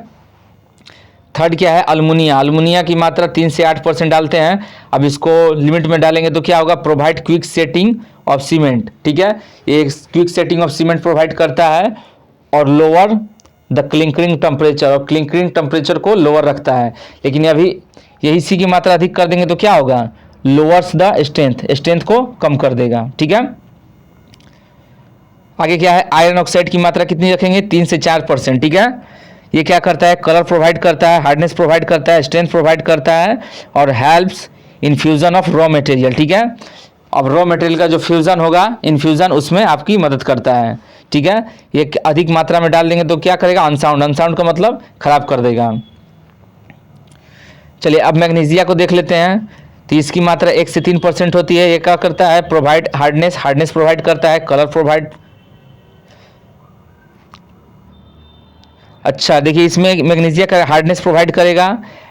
[SPEAKER 1] थर्ड क्या है, अल्मुनिया, अल्मुनिया की मात्रा 3 से 8% डालते हैं। अब इसको लिमिट में डालेंगे तो क्या होगा, provide quick setting of cement, ठीक है। ये quick setting of cement provide करता है, और लोअर द क्लिंकरिंग टेम्परेचर, और क्लिंकरिंग टेम्परेचर को लोअर रखता है। लेकिन अभी यही सी की मात्रा अधिक कर देंगे तो क्या होगा, लोअर्स द स्ट्रेंथ, स्ट्रेंथ को कम कर देगा, ठीक है। आगे क्या है, आयरन ऑक्साइड की मात्रा कितनी रखेंगे, 3 से 4%, ठीक है। ये क्या करता है, कलर प्रोवाइड करता है, हार्डनेस प्रोवाइड करता है, स्ट्रेंथ प्रोवाइड करता है, और helps in fusion of raw material, ठीक है। अब रॉ मटेरियल का जो फ्यूजन होगा, इन्फ्यूजन, उसमें आपकी मदद करता है, ठीक है। ये अधिक मात्रा में डाल देंगे तो क्या करेगा, अनसाउंड, अनसाउंड का मतलब खराब कर देगा। चलिए अब मैग्नीशिया को देख लेते हैं। तो इसकी मात्रा 1 से 3% होती है। ये क्या करता है, प्रोवाइड हार्डनेस, हार्डनेस प्रोवाइड करता है, कलर प्रोवाइड। अच्छा देखिए इसमें मैग्नीशिया का हार्डनेस प्रोवाइड करेगा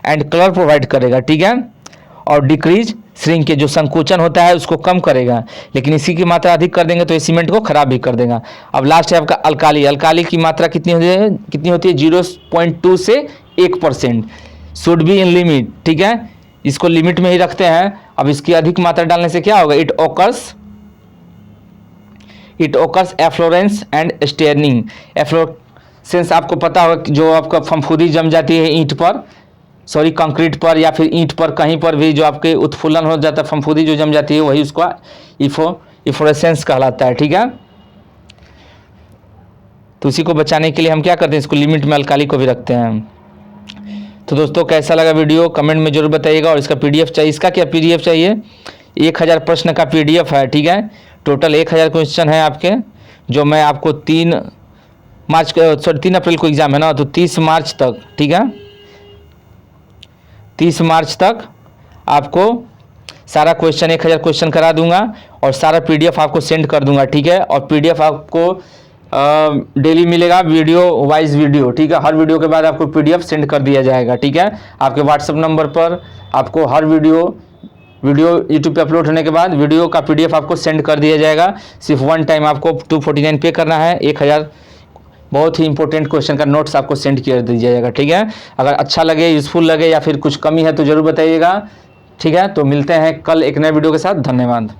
[SPEAKER 1] एंड कलर प्रोवाइड करेगा, ठीक है। और डिक्रीज श्रिंक के जो संकोचन होता है उसको कम करेगा। लेकिन इसी की मात्रा अधिक कर देंगे तो ये सीमेंट को खराब भी कर देगा। अब लास्ट है आपका अल्काली। अल्काली की मात्रा कितनी होती है 0.2 से 1%। शुड बी इन लिमिट, ठीक है, इसको लिमिट में ही रखते हैं। अब इसकी अधिक मात्रा डालने से क्या होगा, it occurs efflorescence and steering. Efflorescence आपको पता होगा जो आपका फफूंदी जम जाती है ईंट पर, सॉरी कंक्रीट पर या फिर ईंट पर, कहीं पर भी जो आपके उत्फुल्लन हो जाता है, फफूंदी जो जम जाती है, वही उसका इफ्लोरेसेंस कहलाता है, ठीक है। तो उसी को बचाने के लिए हम क्या करते हैं, इसको लिमिट में अल्काली को भी रखते हैं। तो दोस्तों कैसा लगा वीडियो कमेंट में जरूर बताइएगा। और इसका पीडीएफ चाहिए, इसका क्या पीडीएफ चाहिए, 1000 प्रश्न का पीडीएफ है, ठीक है। टोटल 1000 क्वेश्चन है आपके, जो मैं आपको 3 अप्रैल को एग्ज़ाम है ना, तो 30 मार्च तक, ठीक है, 30 मार्च तक आपको सारा क्वेश्चन 1000 क्वेश्चन करा दूंगा और सारा पीडीएफ आपको सेंड कर दूंगा, ठीक है। और पीडीएफ आपको डेली मिलेगा, वीडियो वाइज वीडियो, ठीक है। हर वीडियो के बाद आपको पीडीएफ सेंड कर दिया जाएगा, ठीक है। आपके व्हाट्सएप नंबर पर आपको हर वीडियो यूट्यूब पे अपलोड होने के बाद वीडियो का पीडीएफ आपको सेंड कर दिया जाएगा। सिर्फ वन टाइम आपको 249 पे करना है, 1000 बहुत ही इंपॉर्टेंट क्वेश्चन का नोट्स आपको सेंड कर दिया जाएगा, ठीक है। अगर अच्छा लगे, यूज़फुल लगे या फिर कुछ कमी है तो ज़रूर बताइएगा, ठीक है। तो मिलते हैं कल एक नए वीडियो के साथ। धन्यवाद।